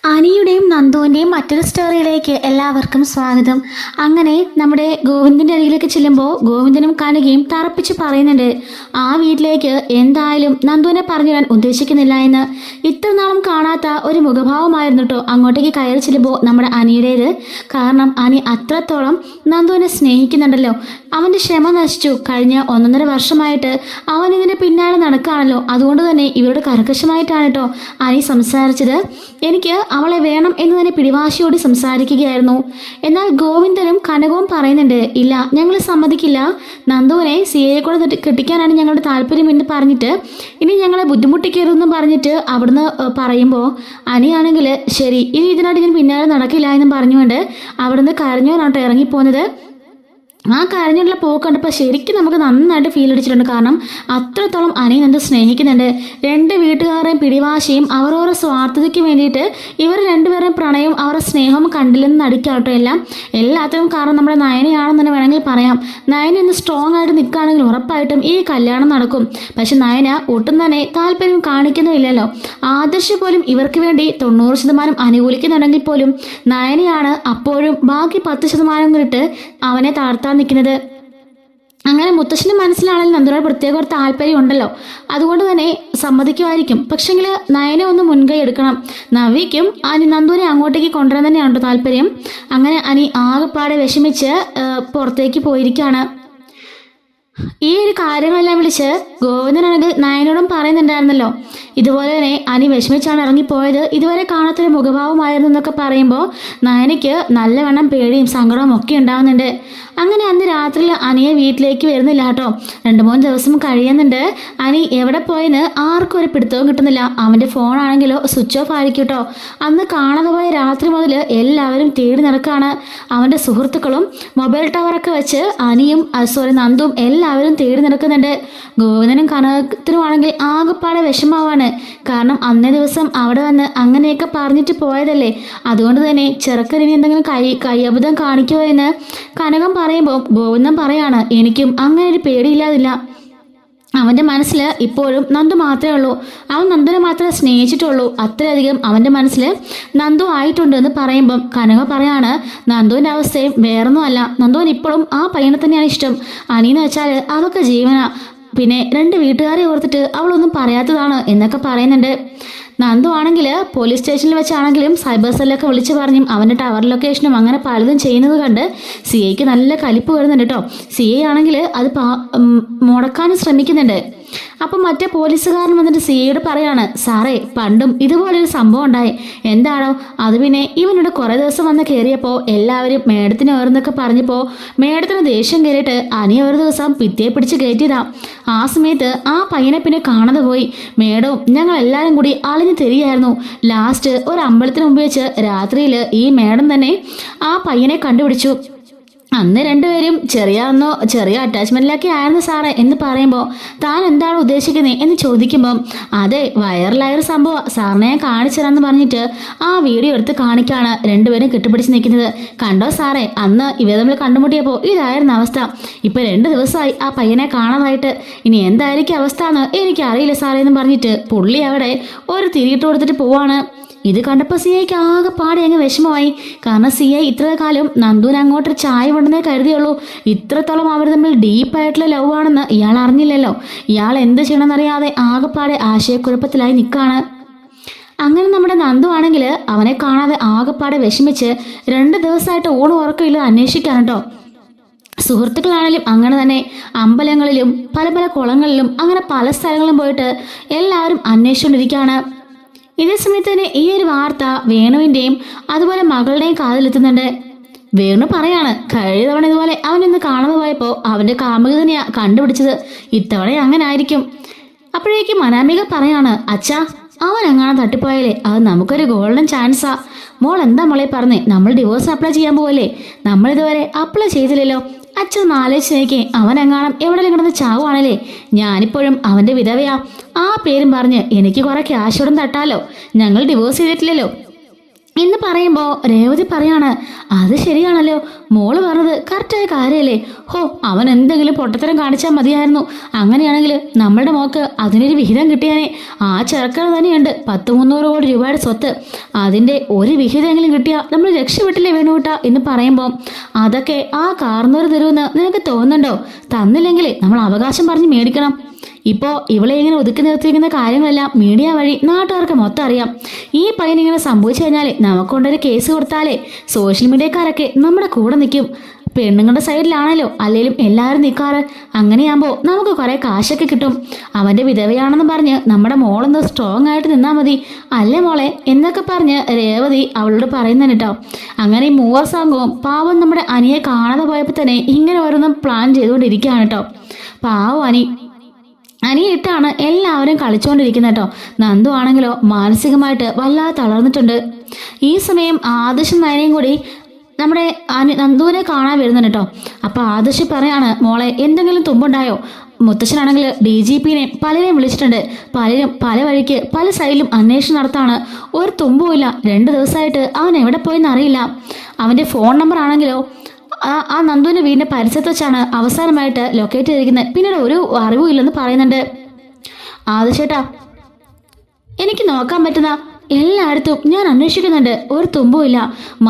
അനിയുടെയും നന്ദുവിൻ്റെയും മറ്റൊരു സ്റ്റോറിയിലേക്ക് എല്ലാവർക്കും സ്വാഗതം. അങ്ങനെ നമ്മുടെ ഗോവിന്ദൻ്റെ അരികിലേക്ക് ചെല്ലുമ്പോൾ ഗോവിന്ദനും കനകയും തറപ്പിച്ച് പറയുന്നുണ്ട്, ആ വീട്ടിലേക്ക് എന്തായാലും നന്ദുവിനെ പറഞ്ഞു ഞാൻ ഉദ്ദേശിക്കുന്നില്ല എന്ന്. ഇത്ര നാളും കാണാത്ത ഒരു മുഖഭാവമായിരുന്നു കേട്ടോ അങ്ങോട്ടേക്ക് കയറി ചെല്ലുമ്പോൾ നമ്മുടെ അനിയുടേത്. കാരണം അനി അത്രത്തോളം നന്ദുവിനെ സ്നേഹിക്കുന്നുണ്ടല്ലോ. അവൻ്റെ ക്ഷമ നശിച്ചു. കഴിഞ്ഞ 1.5 വർഷമായിട്ട് അവൻ ഇതിൻ്റെ പിന്നാലെ നടക്കുകയാണല്ലോ. അതുകൊണ്ട് തന്നെ ഇവരോട് കർക്കശമായിട്ടാണ് കേട്ടോ അനി സംസാരിച്ചത്. എനിക്ക് അവളെ വേണം എന്ന് തന്നെ പിടിവാശിയോട് സംസാരിക്കുകയായിരുന്നു. എന്നാൽ ഗോവിന്ദനും കനകവും പറയുന്നുണ്ട്, ഇല്ല, ഞങ്ങൾ സമ്മതിക്കില്ല. നന്ദുവിനെ സിയെ കൂടെ കെട്ടിക്കാനാണ് ഞങ്ങളുടെ താല്പര്യം എന്ന് പറഞ്ഞിട്ട് ഇനി ഞങ്ങളെ ബുദ്ധിമുട്ടിക്കരുതെന്ന് പറഞ്ഞിട്ട് അവിടുന്ന് പറയുമ്പോൾ അനിയാണെങ്കിൽ ശരി, ഇനി ഇതിനായിട്ട് ഞാൻ പിന്നാലെ നടക്കില്ല എന്നും പറഞ്ഞുകൊണ്ട് അവിടുന്ന് കരഞ്ഞോനാട്ടോ ഇറങ്ങിപ്പോകുന്നത്. ആ കരഞ്ഞുള്ള പോക്ക് കണ്ടപ്പോൾ ശരിക്കും നമുക്ക് നന്നായിട്ട് ഫീൽ അടിച്ചിട്ടുണ്ട്. കാരണം അത്രത്തോളം അനി നന്ദു സ്നേഹിക്കുന്നുണ്ട്. 2 വീട്ടുകാരെയും പിടിവാശിയും അവരോരോ സ്വാർത്ഥതയ്ക്ക് വേണ്ടിയിട്ട് ഇവർ രണ്ടുപേരെയും പ്രണയവും അവരുടെ സ്നേഹവും കണ്ടില്ലെന്ന് നടിക്കാട്ടോ എല്ലാത്തിനും കാരണം നമ്മുടെ നയനയാണെന്ന് തന്നെ വേണമെങ്കിൽ പറയാം. നയന ഒന്ന് സ്ട്രോങ് ആയിട്ട് നിൽക്കുകയാണെങ്കിൽ ഉറപ്പായിട്ടും ഈ കല്യാണം നടക്കും. പക്ഷെ നയന ഒട്ടും തന്നെ താല്പര്യം കാണിക്കുന്നുമില്ലല്ലോ. ആദർശ് പോലും ഇവർക്ക് വേണ്ടി 90% അനുകൂലിക്കുന്നുണ്ടെങ്കിൽ പോലും നയനയാണ് അപ്പോഴും ബാക്കി 10% ഇട്ട് അവനെ താഴ്ത്താൻ നിൽക്കുന്നത്. അങ്ങനെ മുത്തശ്ശൻ്റെ മനസ്സിലാണെങ്കിൽ നന്ദുവിനോട് പ്രത്യേക ഒരു താല്പര്യം ഉണ്ടല്ലോ. അതുകൊണ്ട് തന്നെ സമ്മതിക്കുമായിരിക്കും. പക്ഷെങ്കിൽ നയനെ ഒന്ന് മുൻകൈ എടുക്കണം. നവിക്കും നന്ദുവിനെ അങ്ങോട്ടേക്ക് കൊണ്ടുവരാൻ തന്നെയാണ് താല്പര്യം. അങ്ങനെ അനി ആകെപ്പാടെ വിഷമിച്ച് പുറത്തേക്ക് പോയിരിക്കുകയാണ്. ഈ ഒരു കാര്യങ്ങളെല്ലാം വിളിച്ച് ഗോവിന്ദനാണെങ്കിൽ നയനോടും പറയുന്നുണ്ടായിരുന്നല്ലോ, ഇതുപോലെ തന്നെ അനി വിഷമിച്ചാണ് ഇറങ്ങിപ്പോയത്, ഇതുവരെ കാണാത്തൊരു മുഖഭാവമായിരുന്നു എന്നൊക്കെ പറയുമ്പോൾ നയനയ്ക്ക് നല്ലവണ്ണം പേടിയും സങ്കടവും ഒക്കെ ഉണ്ടാകുന്നുണ്ട്. അങ്ങനെ അന്ന് രാത്രിയിൽ അനിയെ വീട്ടിലേക്ക് വരുന്നില്ല കേട്ടോ. 2-3 ദിവസം കഴിയുന്നുണ്ട്. അനി എവിടെ പോയെന്ന് ആർക്കും ഒരു പിടുത്തവും കിട്ടുന്നില്ല. അവൻ്റെ ഫോണാണെങ്കിലോ സ്വിച്ച് ഓഫ് ആയിരിക്കും കേട്ടോ. അന്ന് കാണാതെ പോയ രാത്രി മുതൽ എല്ലാവരും തേടി നടക്കുകയാണ്. അവൻ്റെ സുഹൃത്തുക്കളും മൊബൈൽ ടവറൊക്കെ വെച്ച് അനിയും നന്ദും എല്ലാവരും തേടി നടക്കുന്നുണ്ട്. ഗോവിന്ദനും കനകത്തിനുമാണെങ്കിൽ ആകെപ്പാടെ വിഷമാവാണ്. കാരണം അന്നേ ദിവസം അവിടെ വന്ന് അങ്ങനെയൊക്കെ പറഞ്ഞിട്ട് പോയതല്ലേ. അതുകൊണ്ട് തന്നെ ചെറുക്കനിനി എന്തെങ്കിലും കയ്യബദ്ധം കാണിക്കുമോ എന്ന് കനകം പറയുമ്പോൾ ഗോവിന്ദൻ പറയാണ്, എനിക്കും അങ്ങനെ ഒരു പേടിയില്ലാതില്ല. അവൻ്റെ മനസ്സിൽ ഇപ്പോഴും നന്ദു മാത്രമേ ഉള്ളൂ. അവൻ നന്ദുവിനെ മാത്രമേ സ്നേഹിച്ചിട്ടുള്ളൂ. അത്രയധികം അവൻ്റെ മനസ്സിൽ നന്ദു ആയിട്ടുണ്ട് എന്ന് പറയുമ്പം കനക പറയാണ്, നന്ദുവിൻ്റെ അവസ്ഥയും വേറൊന്നുമല്ല. നന്ദുവിന് ഇപ്പോഴും ആ പയ്യനെ തന്നെയാണ് ഇഷ്ടം. അനിയെന്ന് വെച്ചാൽ അതൊക്കെ ജീവനാ. പിന്നെ 2 വീട്ടുകാരെ ഓർത്തിട്ട് അവളൊന്നും പറയാത്തതാണ് എന്നൊക്കെ പറയുന്നുണ്ട്. നന്ദു ആണെങ്കിൽ പോലീസ് സ്റ്റേഷനിൽ വെച്ചാണെങ്കിലും സൈബർ സെല്ലൊക്കെ വിളിച്ചു പറഞ്ഞും അവൻ്റെ ടവർ ലൊക്കേഷനും അങ്ങനെ പലതും ചെയ്യുന്നത് കണ്ട് സിഐക്ക് നല്ല കലിപ്പ് വരുന്നുണ്ട് കേട്ടോ. സിഐ ആണെങ്കിൽ അത് മുടക്കാനും ശ്രമിക്കുന്നുണ്ട്. അപ്പം മറ്റേ പോലീസുകാരൻ വന്നിട്ട് സിഐയോട് പറയാണ്, സാറേ പണ്ടും ഇതുപോലൊരു സംഭവം ഉണ്ടായി. എന്താണോ അത്? പിന്നെ ഇവനോട് കുറേ ദിവസം വന്ന് കയറിയപ്പോൾ എല്ലാവരും മേഡത്തിന് ഓരോന്നൊക്കെ പറഞ്ഞപ്പോൾ മേഡത്തിന് ദേഷ്യം കയറിയിട്ട് അനി ഒരു ദിവസം ഭിത്തിയെ പിടിച്ച് കയറ്റിയതാ. ആ സമയത്ത് ആ പയ്യനെ പിന്നെ കാണാതെ പോയി. മേഡവും ഞങ്ങൾ എല്ലാവരും കൂടി അളിഞ്ഞു തരികയായിരുന്നു. ലാസ്റ്റ് ഒരു അമ്പലത്തിന് മുമ്പ് വെച്ച് രാത്രിയിൽ ഈ മേഡം തന്നെ ആ പയ്യനെ കണ്ടുപിടിച്ചു. അന്ന് 2 പേരും ചെറിയ അറ്റാച്ച്മെന്റിലൊക്കെ ആയിരുന്നു സാറേ എന്ന് പറയുമ്പോൾ താൻ എന്താണ് ഉദ്ദേശിക്കുന്നത് എന്ന് ചോദിക്കുമ്പം അതെ, വൈറലായൊരു സംഭവം സാറിനെ ഞാൻ കാണിച്ചുതരാമെന്ന് പറഞ്ഞിട്ട് ആ വീഡിയോ എടുത്ത് കാണിക്കാണ് 2 പേരും കെട്ടിപ്പിടിച്ച് നിൽക്കുന്നത്. കണ്ടോ സാറേ, അന്ന് ഇവർ തമ്മിൽ കണ്ടുമുട്ടിയപ്പോൾ ഇതായിരുന്നു അവസ്ഥ. ഇപ്പം 2 ദിവസമായി ആ പയ്യനെ കാണാതായിട്ട്. ഇനി എന്തായിരിക്കും അവസ്ഥ എന്ന് എനിക്കറിയില്ല സാറേ എന്ന് പറഞ്ഞിട്ട് പുള്ളി അവിടെ ഒരു തിരിയിട്ട് കൊടുത്തിട്ട് പോവാണ്. ഇത് കണ്ടപ്പോൾ സിഐക്ക് ആകെ പാടെ അങ്ങ് വിഷമമായി. കാരണം സിഐ ഇത്ര കാലം നന്ദുവിന് അങ്ങോട്ടൊരു ചായ ഉണ്ടെന്നേ കരുതിയുള്ളൂ. ഇത്രത്തോളം അവർ തമ്മിൽ ഡീപ്പായിട്ടുള്ള ലവ് ആണെന്ന് ഇയാൾ അറിഞ്ഞില്ലല്ലോ. ഇയാൾ എന്ത് ചെയ്യണമെന്നറിയാതെ ആകെപ്പാടെ ആശയക്കുഴപ്പത്തിലായി നിൽക്കുകയാണ്. അങ്ങനെ നമ്മുടെ നന്ദു ആണെങ്കിൽ അവനെ കാണാതെ ആകെപ്പാടെ വിഷമിച്ച് 2 ദിവസമായിട്ട് ഊണും ഉറക്കമില്ല അന്വേഷിക്കാണ് കേട്ടോ. സുഹൃത്തുക്കളാണെങ്കിലും അങ്ങനെ തന്നെ അമ്പലങ്ങളിലും പല പല കുളങ്ങളിലും അങ്ങനെ പല സ്ഥലങ്ങളിലും പോയിട്ട് എല്ലാവരും അന്വേഷിച്ചുകൊണ്ടിരിക്കുകയാണ്. ഇതേ സമയത്ത് തന്നെ ഈ ഒരു വാർത്ത വേണുവിൻ്റെയും അതുപോലെ മകളുടെയും കാതിലെത്തുന്നുണ്ട്. വേണു പറയാണ്, കഴിഞ്ഞ തവണ ഇതുപോലെ അവനൊന്ന് കാണാതെ പോയപ്പോൾ അവൻ്റെ കാമുക തന്നെയാ കണ്ടുപിടിച്ചത്. ഇത്തവണ അങ്ങനെ ആയിരിക്കും. അപ്പോഴേക്കും അനാമിക പറയാണ്, അച്ഛാ അവൻ അങ്ങനെ തട്ടിപ്പോയാലേ അത് നമുക്കൊരു ഗോൾഡൻ ചാൻസാ. മോൾ എന്താ മോളെ പറഞ്ഞേ, നമ്മൾ ഡിവോഴ്സ് അപ്ലൈ ചെയ്യാൻ പോവല്ലേ? നമ്മളിതുവരെ അപ്ലൈ ചെയ്തില്ലല്ലോ. അച്ഛൻ ആലോചിച്ച് നോക്കി, അവൻ എങ്ങാനും എവിടെയെങ്കിലും കിടന്ന് ചാവുവാണല്ലേ. ഞാനിപ്പോഴും അവൻ്റെ വിധവയാ. ആ പേരും പറഞ്ഞ് എനിക്ക് കുറെ ക്യാഷോടും തട്ടാലോ. ഞങ്ങൾ ഡിവോഴ്സ് ചെയ്തിട്ടില്ലല്ലോ. എന്ന് പറയുമ്പോൾ രേവതി പറയാണ്, അത് ശരിയാണല്ലോ, മോള് പറഞ്ഞത് കറക്റ്റായ കാര്യമല്ലേ. ഹോ, അവൻ എന്തെങ്കിലും പൊട്ടത്തരം കാണിച്ചാൽ മതിയായിരുന്നു. അങ്ങനെയാണെങ്കിൽ നമ്മളുടെ മോക്ക് അതിനൊരു വിഹിതം കിട്ടിയാനേ. ആ ചെറുക്കൻ തന്നെയുണ്ട് 100-300 കോടി രൂപയുടെ സ്വത്ത്. അതിൻ്റെ ഒരു വിഹിതമെങ്കിലും കിട്ടിയാൽ നമ്മൾ രക്ഷപ്പെട്ടില്ലേ വേണുകൂട്ടാ എന്ന് പറയുമ്പോൾ, അതൊക്കെ ആ കാർന്നൂർ തരുമെന്ന് നിനക്ക് തോന്നുന്നുണ്ടോ? തന്നില്ലെങ്കിൽ നമ്മൾ അവകാശം പറഞ്ഞ് മേടിക്കണം. ഇപ്പോൾ ഇവളെ ഇങ്ങനെ ഒതുക്കി നിർത്തിയിരിക്കുന്ന കാര്യങ്ങളെല്ലാം മീഡിയ വഴി നാട്ടുകാർക്ക് മൊത്തം അറിയാം. ഈ പയ്യൻ ഇങ്ങനെ സംഭവിച്ചു കഴിഞ്ഞാൽ നമുക്കൊണ്ടൊരു കേസ് കൊടുത്താലേ സോഷ്യൽ മീഡിയക്കാരൊക്കെ നമ്മുടെ കൂടെ നിൽക്കും. പെണ്ണുങ്ങളുടെ സൈഡിലാണല്ലോ അല്ലെങ്കിലും എല്ലാവരും നിൽക്കാറ്. അങ്ങനെയാകുമ്പോൾ നമുക്ക് കുറേ കാശൊക്കെ കിട്ടും. അവൻ്റെ വിധവയാണെന്ന് പറഞ്ഞ് നമ്മുടെ മോളൊന്ന് സ്ട്രോങ് ആയിട്ട് നിന്നാൽ മതി അല്ലേ മോളെ എന്നൊക്കെ പറഞ്ഞ് രേവതി അവളോട് പറയുന്നതാണ് കേട്ടോ. അങ്ങനെ ഈ മൂവർ സംഘവും പാവം നമ്മുടെ അനിയെ കാണാതെ പോയപ്പോൾ തന്നെ ഇങ്ങനെ ഓരോന്നും പ്ലാൻ ചെയ്തുകൊണ്ടിരിക്കുകയാണ് കേട്ടോ. പാവം അനിയിട്ടാണ് എല്ലാവരും കളിച്ചുകൊണ്ടിരിക്കുന്നത് കേട്ടോ. നന്ദു ആണെങ്കിലോ മാനസികമായിട്ട് വല്ലാതെ തളർന്നിട്ടുണ്ട്. ഈ സമയം ആദർശും നയനയും കൂടി നമ്മുടെ നന്ദുവിനെ കാണാൻ വരുന്നുണ്ട് കേട്ടോ. അപ്പോൾ ആദർശ് പറയാണ്, മോളെ എന്തെങ്കിലും തുമ്പുണ്ടായോ? മുത്തച്ഛനാണെങ്കിൽ DGPനെ പലരെയും വിളിച്ചിട്ടുണ്ട്. പലരും പല വഴിക്ക് പല സൈഡിലും അന്വേഷണം നടത്താണ്. ഒരു തുമ്പുമില്ല. 2 ദിവസമായിട്ട് അവൻ എവിടെ പോയെന്ന് അറിയില്ല. അവൻ്റെ ഫോൺ നമ്പർ ആണെങ്കിലോ ആ നന്ദുവിൻ്റെ വീടിൻ്റെ പരിസരത്ത് വെച്ചാണ് അവസാനമായിട്ട് ലൊക്കേറ്റ് ചെയ്തിരിക്കുന്നത്. പിന്നീട് ഒരു അറിവും ഇല്ലെന്ന് പറയുന്നുണ്ട്. ആദർശേട്ടാ, എനിക്ക് നോക്കാൻ പറ്റുന്ന എല്ലായിടത്തും ഞാൻ അന്വേഷിക്കുന്നുണ്ട്, ഒരു തുമ്പുമില്ല.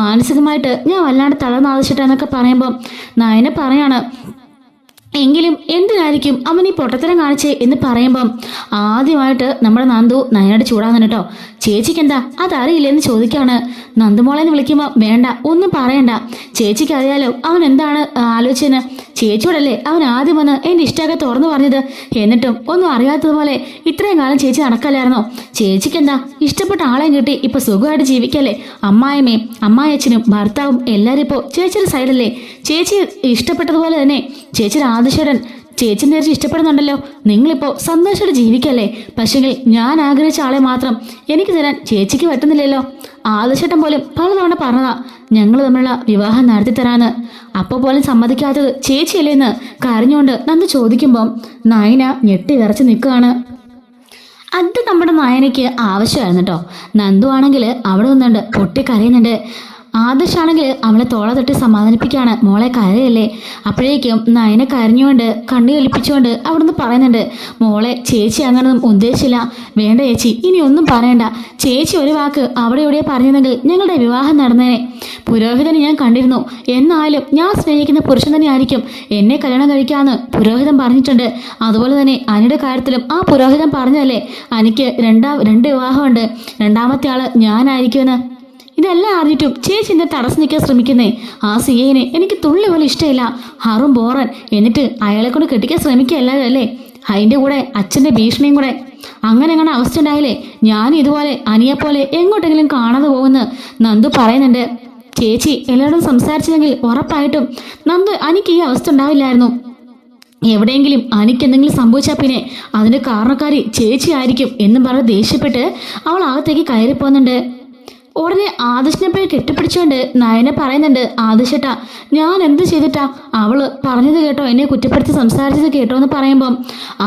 മാനസികമായിട്ട് ഞാൻ വല്ലാണ്ട് തളർന്ന ആദർശേട്ടാ എന്നൊക്കെ പറയുമ്പം നയന പറയാണ്, എങ്കിലും എന്തിനായിരിക്കും അവൻ ഈ പൊട്ടത്തരം കാണിച്ചേ എന്ന് പറയുമ്പം ആദ്യമായിട്ട് നമ്മുടെ നന്ദു നയനോട് ചൂടാകുന്നു കേട്ടോ. ചേച്ചിക്ക് എന്താ അതറിയില്ലെന്ന് ചോദിക്കാണ്. നന്ദുമോളെന്ന് വിളിക്കുമ്പോൾ വേണ്ട, ഒന്നും പറയണ്ട, ചേച്ചിക്ക് അറിയാലോ അവൻ എന്താണ് ആലോചിച്ചെന്ന്. ചേച്ചിയോടല്ലേ അവൻ ആദ്യം വന്ന് എൻ്റെ ഇഷ്ടമൊക്കെ തുറന്നു പറഞ്ഞത്. എന്നിട്ടും ഒന്നും അറിയാത്തതുപോലെ ഇത്രയും കാലം ചേച്ചി നടക്കല്ലായിരുന്നോ? ചേച്ചിക്ക് എന്താ ഇഷ്ടപ്പെട്ട ആളെയും കിട്ടി ഇപ്പൊ സുഖമായിട്ട് ജീവിക്കല്ലേ. അമ്മായിമ്മയും അമ്മായച്ഛനും ഭർത്താവും എല്ലാവരും ഇപ്പോൾ ചേച്ചിയുടെ സൈഡല്ലേ. ചേച്ചി ഇഷ്ടപ്പെട്ടതുപോലെ തന്നെ ചേച്ചിയുടെ ആദർശേടൻ ചേച്ചി നേരിച്ച് ഇഷ്ടപ്പെടുന്നുണ്ടല്ലോ. നിങ്ങളിപ്പോൾ സന്തോഷമായിട്ട് ജീവിക്കല്ലേ. പക്ഷെങ്കിൽ ഞാൻ ആഗ്രഹിച്ച ആളെ മാത്രം എനിക്ക് തരാൻ ചേച്ചിക്ക് പറ്റുന്നില്ലല്ലോ. ആദർശേട്ടൻ പോലും പലതവണ പറഞ്ഞതാ ഞങ്ങൾ തമ്മിലുള്ള വിവാഹം നടത്തി തരാന്ന്. അപ്പോൾ പോലും സമ്മതിക്കാത്തത് ചേച്ചിയല്ലേന്ന് കരഞ്ഞുകൊണ്ട് നന്ദു ചോദിക്കുമ്പം നയന ഞെട്ടി വിറച്ച് നിൽക്കുകയാണ്. അത് നമ്മുടെ നയനയ്ക്ക് ആവശ്യമായിരുന്നു കേട്ടോ. നന്ദു ആണെങ്കിൽ അവിടെ നിന്നുണ്ട് പൊട്ടിക്കരയുന്നുണ്ട്. ആദർശാണെങ്കിൽ അവളെ തോള തട്ടി സമാധാനിപ്പിക്കുകയാണ്, മോളെ കരയല്ലേ. അപ്പോഴേക്കും നയനെ കരഞ്ഞുകൊണ്ട് കണ്ണു ഒലിപ്പിച്ചുകൊണ്ട് അവിടുന്ന് പറയുന്നുണ്ട്, മോളെ ചേച്ചി അങ്ങനൊന്നും ഉദ്ദേശിച്ചില്ല. വേണ്ട ചേച്ചി, ഇനി ഒന്നും പറയണ്ട. ചേച്ചി ഒരു വാക്ക് അവിടെ എവിടെയോ പറഞ്ഞിരുന്നെങ്കിൽ ഞങ്ങളുടെ വിവാഹം നടന്നേനെ. പുരോഹിതനെ ഞാൻ കണ്ടിരുന്നു. എന്നാലും ഞാൻ സ്നേഹിക്കുന്ന പുരുഷൻ തന്നെ ആയിരിക്കും എന്നെ കല്യാണം കഴിക്കാമെന്ന് പുരോഹിതൻ പറഞ്ഞിട്ടുണ്ട്. അതുപോലെ തന്നെ അനിയുടെ കാര്യത്തിലും ആ പുരോഹിതൻ പറഞ്ഞതല്ലേ എനിക്ക് രണ്ട് വിവാഹമുണ്ട്, രണ്ടാമത്തെ ആള് ഞാനായിരിക്കുമെന്ന്. ഇതെല്ലാം അറിഞ്ഞിട്ടും ചേച്ചി എന്നെ തടസ്സം നിൽക്കാൻ ശ്രമിക്കുന്നേ. ആ സിഐനെ എനിക്ക് തുള്ളി പോലെ ഇഷ്ടമില്ല. ഹറും ബോറൻ. എന്നിട്ട് അയാളെ കൊണ്ട് കെട്ടിക്കാൻ ശ്രമിക്കുകയല്ലോ അല്ലേ. അതിൻ്റെ കൂടെ അച്ഛൻ്റെ ഭീഷണിയും കൂടെ. അങ്ങനെ അവസ്ഥ ഉണ്ടായില്ലേ ഞാൻ ഇതുപോലെ അനിയെപ്പോലെ എങ്ങോട്ടെങ്കിലും കാണാതെ പോകുമെന്ന് നന്ദു പറയുന്നുണ്ട്. ചേച്ചി എല്ലാവരോടും സംസാരിച്ചെങ്കിൽ ഉറപ്പായിട്ടും നന്ദു അനിക്ക് ഈ അവസ്ഥ ഉണ്ടാവില്ലായിരുന്നു. എവിടെയെങ്കിലും അനിക്ക് എന്തെങ്കിലും സംഭവിച്ചാൽ പിന്നെ അതിൻ്റെ കാരണക്കാരി ചേച്ചി ആയിരിക്കും എന്നും പറഞ്ഞ് ദേഷ്യപ്പെട്ട് അവൾ അകത്തേക്ക് കയറിപ്പോകുന്നുണ്ട്. ഉടനെ ആദർശിനെ പോയി കെട്ടിപ്പിടിച്ചുകൊണ്ട് നയന പറയുന്നുണ്ട്, ആദർശേട്ടാ ഞാൻ എന്ത് ചെയ്തിട്ടാ അവള് പറഞ്ഞത് കേട്ടോ, എന്നെ കുറ്റപ്പെടുത്തി സംസാരിച്ചത് കേട്ടോ എന്ന് പറയുമ്പം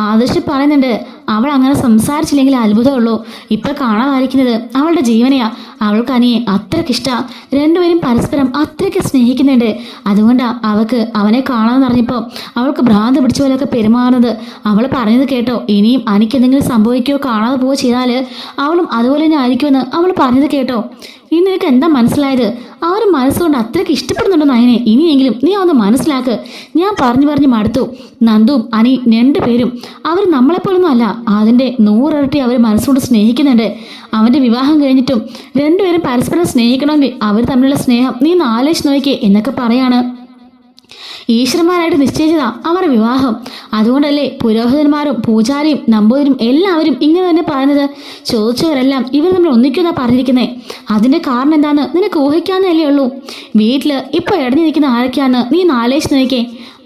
ആദർശ് പറയുന്നുണ്ട്, അവൾ അങ്ങനെ സംസാരിച്ചില്ലെങ്കിൽ അത്ഭുതമുള്ളൂ. ഇപ്പം കാണാതായിരിക്കുന്നത് അവളുടെ ജീവനെയാ. അവൾക്ക് അനിയെ അത്രയ്ക്കിഷ്ടാ. രണ്ടുപേരും പരസ്പരം അത്രയ്ക്ക് സ്നേഹിക്കുന്നുണ്ട്. അതുകൊണ്ടാണ് അവൾക്ക് അവനെ കാണാമെന്ന് അറിഞ്ഞപ്പോൾ അവൾക്ക് ഭ്രാന്ത് പിടിച്ച പോലെയൊക്കെ പെരുമാറുന്നത്. അവൾ പറഞ്ഞത് കേട്ടോ, ഇനിയും അനിക്ക് എന്തെങ്കിലും സംഭവിക്കുകയോ കാണാതെ പോവുകയോ ചെയ്താൽ അവളും അതുപോലെ തന്നെ ആയിരിക്കുമെന്ന് അവൾ പറഞ്ഞത് കേട്ടോ. ഇനി നിനക്ക് എന്താ മനസ്സിലായത്? ആ ഒരു മനസ്സുകൊണ്ട് അത്രയ്ക്ക് ഇഷ്ടപ്പെടുന്നുണ്ടോ നയനെ? ഇനിയെങ്കിലും നീ ഒന്ന് മനസ്സിലാക്ക്. ഞാൻ പറഞ്ഞു മടുത്തു. നന്ദുവും അനി 2 പേരും അവർ നമ്മളെപ്പോലൊന്നും അല്ല. അതിൻ്റെ 100 ഇരട്ടി അവർ മനസ്സുകൊണ്ട് സ്നേഹിക്കുന്നുണ്ട്. അവൻ്റെ വിവാഹം കഴിഞ്ഞിട്ടും 2 പേരും പരസ്പരം സ്നേഹിക്കണമെങ്കിൽ അവർ തമ്മിലുള്ള സ്നേഹം നീ ആലോചിച്ച് നോക്കിയേ എന്നൊക്കെ പറയാണ്. ഈശ്വരന്മാരായിട്ട് നിശ്ചയിച്ചതാ അവരുടെ വിവാഹം. അതുകൊണ്ടല്ലേ പുരോഹിതന്മാരും പൂജാരിയും നമ്പൂതിരും എല്ലാവരും ഇങ്ങനെ തന്നെ പറയുന്നത്. ചോദിച്ചവരെല്ലാം ഇവർ തമ്മിൽ ഒന്നിക്കുന്ന പറഞ്ഞിരിക്കുന്നേ. അതിന്റെ കാരണം എന്താന്ന് നിനക്ക് ഊഹിക്കാന്നല്ലേ ഉള്ളൂ. വീട്ടില് ഇപ്പൊ ഇടഞ്ഞു നിൽക്കുന്ന ആരൊക്കെയാന്ന് നീ ആലോചിച്ച് നോക്കിയേ.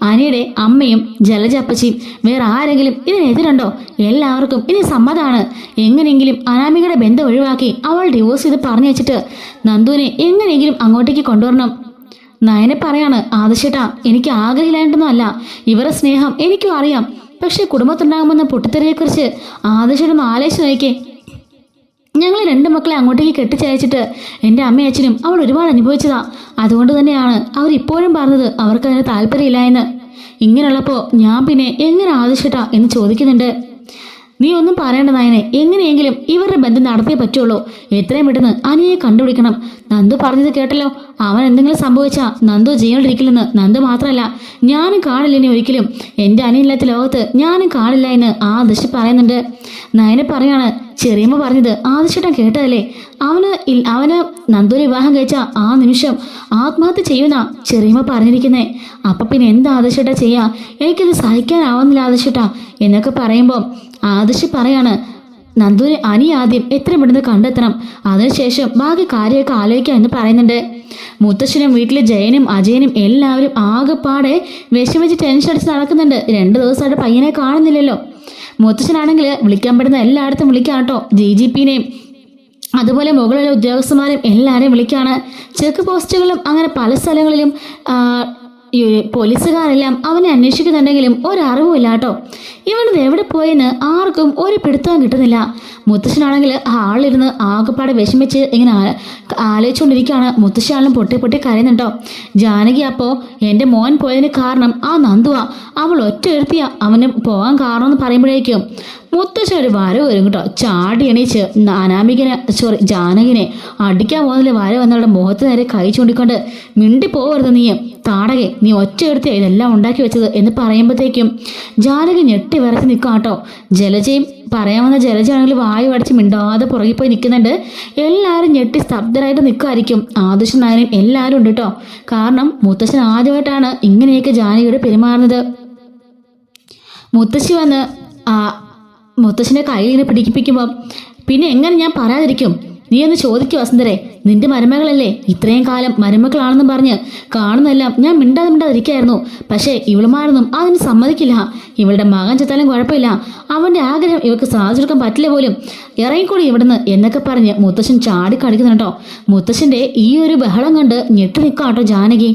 അനിയുടെ അമ്മയും ജലജപ്പച്ചിയും, വേറെ ആരെങ്കിലും ഇതിനെതിരുണ്ടോ? എല്ലാവർക്കും ഇനി സമ്മതമാണ്. എങ്ങനെയെങ്കിലും അനാമികയുടെ ബന്ധം ഒഴിവാക്കി അവൾ ഡിവോഴ്സ് ചെയ്ത് പറഞ്ഞു വെച്ചിട്ട് നന്ദുവിനെ എങ്ങനെയെങ്കിലും അങ്ങോട്ടേക്ക് കൊണ്ടുവരണം. നയനെ പറയാണ്, ആദർശേട്ടാ എനിക്ക് ആഗ്രഹമില്ലായിട്ടൊന്നും അല്ല, ഇവരുടെ സ്നേഹം എനിക്കും അറിയാം. പക്ഷെ കുടുംബത്തുണ്ടാകുമെന്ന പൊട്ടിത്തെറിയെക്കുറിച്ച് ആദർശേട്ടൊന്ന് ആലോചിച്ച് നോക്കിയേ. ഞങ്ങൾ രണ്ട് മക്കളെ അങ്ങോട്ടേക്ക് കെട്ടിച്ചയച്ചിട്ട് എൻ്റെ അമ്മയും അച്ഛനും അവൾ ഒരുപാട് അനുഭവിച്ചതാ. അതുകൊണ്ട് തന്നെയാണ് അവരിപ്പോഴും പറഞ്ഞത് അവർക്കതിന് താല്പര്യമില്ല എന്ന്. ഇങ്ങനെയുള്ളപ്പോൾ ഞാൻ പിന്നെ എങ്ങനെ ആദിച്ചിട്ടാ എന്ന് ചോദിക്കുന്നുണ്ട്. നീ ഒന്നും പറയേണ്ട നായനെ, എങ്ങനെയെങ്കിലും ഇവരുടെ ബന്ധം നടത്തിയേ പറ്റുള്ളൂ. എത്രയും പെട്ടെന്ന് അനിയെ കണ്ടുപിടിക്കണം. നന്ദു പറഞ്ഞത് കേട്ടല്ലോ, അവൻ എന്തെങ്കിലും സംഭവിച്ചാ നന്ദു ജീവനിരിക്കില്ലെന്ന്. നന്ദു മാത്രമല്ല ഞാനും കാണില്ല ഇനി ഒരിക്കലും. എൻ്റെ അനിയില്ലാത്ത ലോകത്ത് ഞാനും കാണില്ല എന്ന് ആദിശ് പറയുന്നുണ്ട്. നയനെ പറയാണ്, ചെറിയമ്മ പറഞ്ഞത് ആദിശേട്ടൻ കേട്ടതല്ലേ? അവന് നന്ദുവിനെ വിവാഹം കഴിച്ച ആ നിമിഷം ആത്മഹത്യ ചെയ്യുന്ന ചെറിയമ്മ പറഞ്ഞിരിക്കുന്നേ. അപ്പൊ പിന്നെ എന്താ ആദിശേട്ടാ ചെയ്യാ? എനിക്കത് സഹിക്കാനാവുന്നില്ല ആദിശേട്ടാ എന്നൊക്കെ പറയുമ്പോൾ ആദിശ് പറയാണ്, നന്ദുവിനെ അനി ആദ്യം എത്രയും പെട്ടെന്ന് കണ്ടെത്തണം, അതിനുശേഷം ബാക്കി കാര്യമൊക്കെ ആലോചിക്കാം എന്ന് പറയുന്നുണ്ട്. മുത്തശ്ശനും വീട്ടിലെ ജയനും അജയനും എല്ലാവരും ആകെപ്പാടെ വിഷമിച്ച് ടെൻഷൻ അടിച്ച് നടക്കുന്നുണ്ട്. 2 ദിവസമായിട്ട് പയ്യനെ കാണുന്നില്ലല്ലോ. മുത്തശ്ശനാണെങ്കിൽ വിളിക്കാൻ പറ്റുന്ന എല്ലായിടത്തും വിളിക്കാം കേട്ടോ. DGPനെയും അതുപോലെ മുകളിലുള്ള ഉദ്യോഗസ്ഥന്മാരും എല്ലാവരെയും വിളിക്കാണ്. ചെക്ക് പോസ്റ്റുകളും അങ്ങനെ പല സ്ഥലങ്ങളിലും പോലീസുകാരെല്ലാം അവനെ അന്വേഷിക്കുന്നുണ്ടെങ്കിലും ഒരറിവുമില്ല കേട്ടോ. ഇവനത് എവിടെ പോയെന്ന് ആർക്കും ഒരു പിടുത്തവും കിട്ടുന്നില്ല. മുത്തശ്ശനാണെങ്കിൽ ആളിരുന്ന് ആകെപ്പാടെ വിഷമിച്ച് ഇങ്ങനെ ആലോചിച്ചുകൊണ്ടിരിക്കുകയാണ്. മുത്തശ്ശനാളും പൊട്ടി പൊട്ടി കരയുന്നുണ്ടോ. ജാനകി അപ്പോൾ എൻ്റെ മോൻ പോയതിന് കാരണം ആ നന്ദുവാ, അവൾ ഒറ്റ എഴുത്തിയാ അവന് പോകാൻ കാരണം എന്ന് പറയുമ്പോഴേക്കും മുത്തശ്ശൻ ഒരു വരവ് വരും കേട്ടോ. ചാടി എണീച്ച് ജാനകിനെ അടിക്കാൻ പോകുന്നതിൽ വര വന്നവളുടെ മുഖത്ത് നേരെ കൈ ചൂണ്ടിക്കൊണ്ട്, മിണ്ടി പോകരുത് നീ താടകെ, നീ ഒറ്റ എടുത്ത് ഇതെല്ലാം ഉണ്ടാക്കി വെച്ചത് എന്ന് പറയുമ്പോഴത്തേക്കും ജാനകി ഞെട്ടി വിറച്ച് നിൽക്കാം കേട്ടോ. ജലജയും പറയാമെന്ന ജലജയാണെങ്കിൽ വായു അടിച്ച് മിണ്ടാതെ പുറകെ പോയി നിൽക്കുന്നുണ്ട്. എല്ലാവരും ഞെട്ടി സ്തബ്ധരായിട്ട് നിൽക്കുമായിരിക്കും. ആദിശൻ നായനും എല്ലാവരും ഉണ്ട് കേട്ടോ. കാരണം മുത്തശ്ശൻ ആദ്യമായിട്ടാണ് ഇങ്ങനെയൊക്കെ ജാനകിയോട് പെരുമാറുന്നത്. മുത്തശ്ശി വന്ന് മുത്തശ്ശൻ്റെ കയ്യിൽ ഇങ്ങനെ പിടിപ്പിക്കുമ്പോൾ പിന്നെ എങ്ങനെ ഞാൻ പറയാതിരിക്കും? നീ ഒന്ന് ചോദിക്കൂ വസുന്ധരെ, നിന്റെ മരുമകളല്ലേ? ഇത്രയും കാലം മരുമകളാണെന്നും പറഞ്ഞ് കാണുന്നെല്ലാം ഞാൻ മിണ്ടാതിരിക്കായിരുന്നു. പക്ഷേ ഇവളുമാരൊന്നും അതിന് സമ്മതിക്കില്ല. ഇവളുടെ മകൻ ചെത്താലും കുഴപ്പമില്ല, അവന്റെ ആഗ്രഹം ഇവർക്ക് സാധിച്ചെടുക്കാൻ പറ്റില്ല പോലും, ഇറങ്ങിക്കൂടി ഇവിടുന്ന് എന്നൊക്കെ പറഞ്ഞ് മുത്തശ്ശൻ ചാടി കളിക്കുന്നുണ്ടോ. മുത്തശ്ശന്റെ ഈ ഒരു ബഹളം കണ്ട് ഞെട്ടി നിൽക്കാട്ടോ ജാനകി.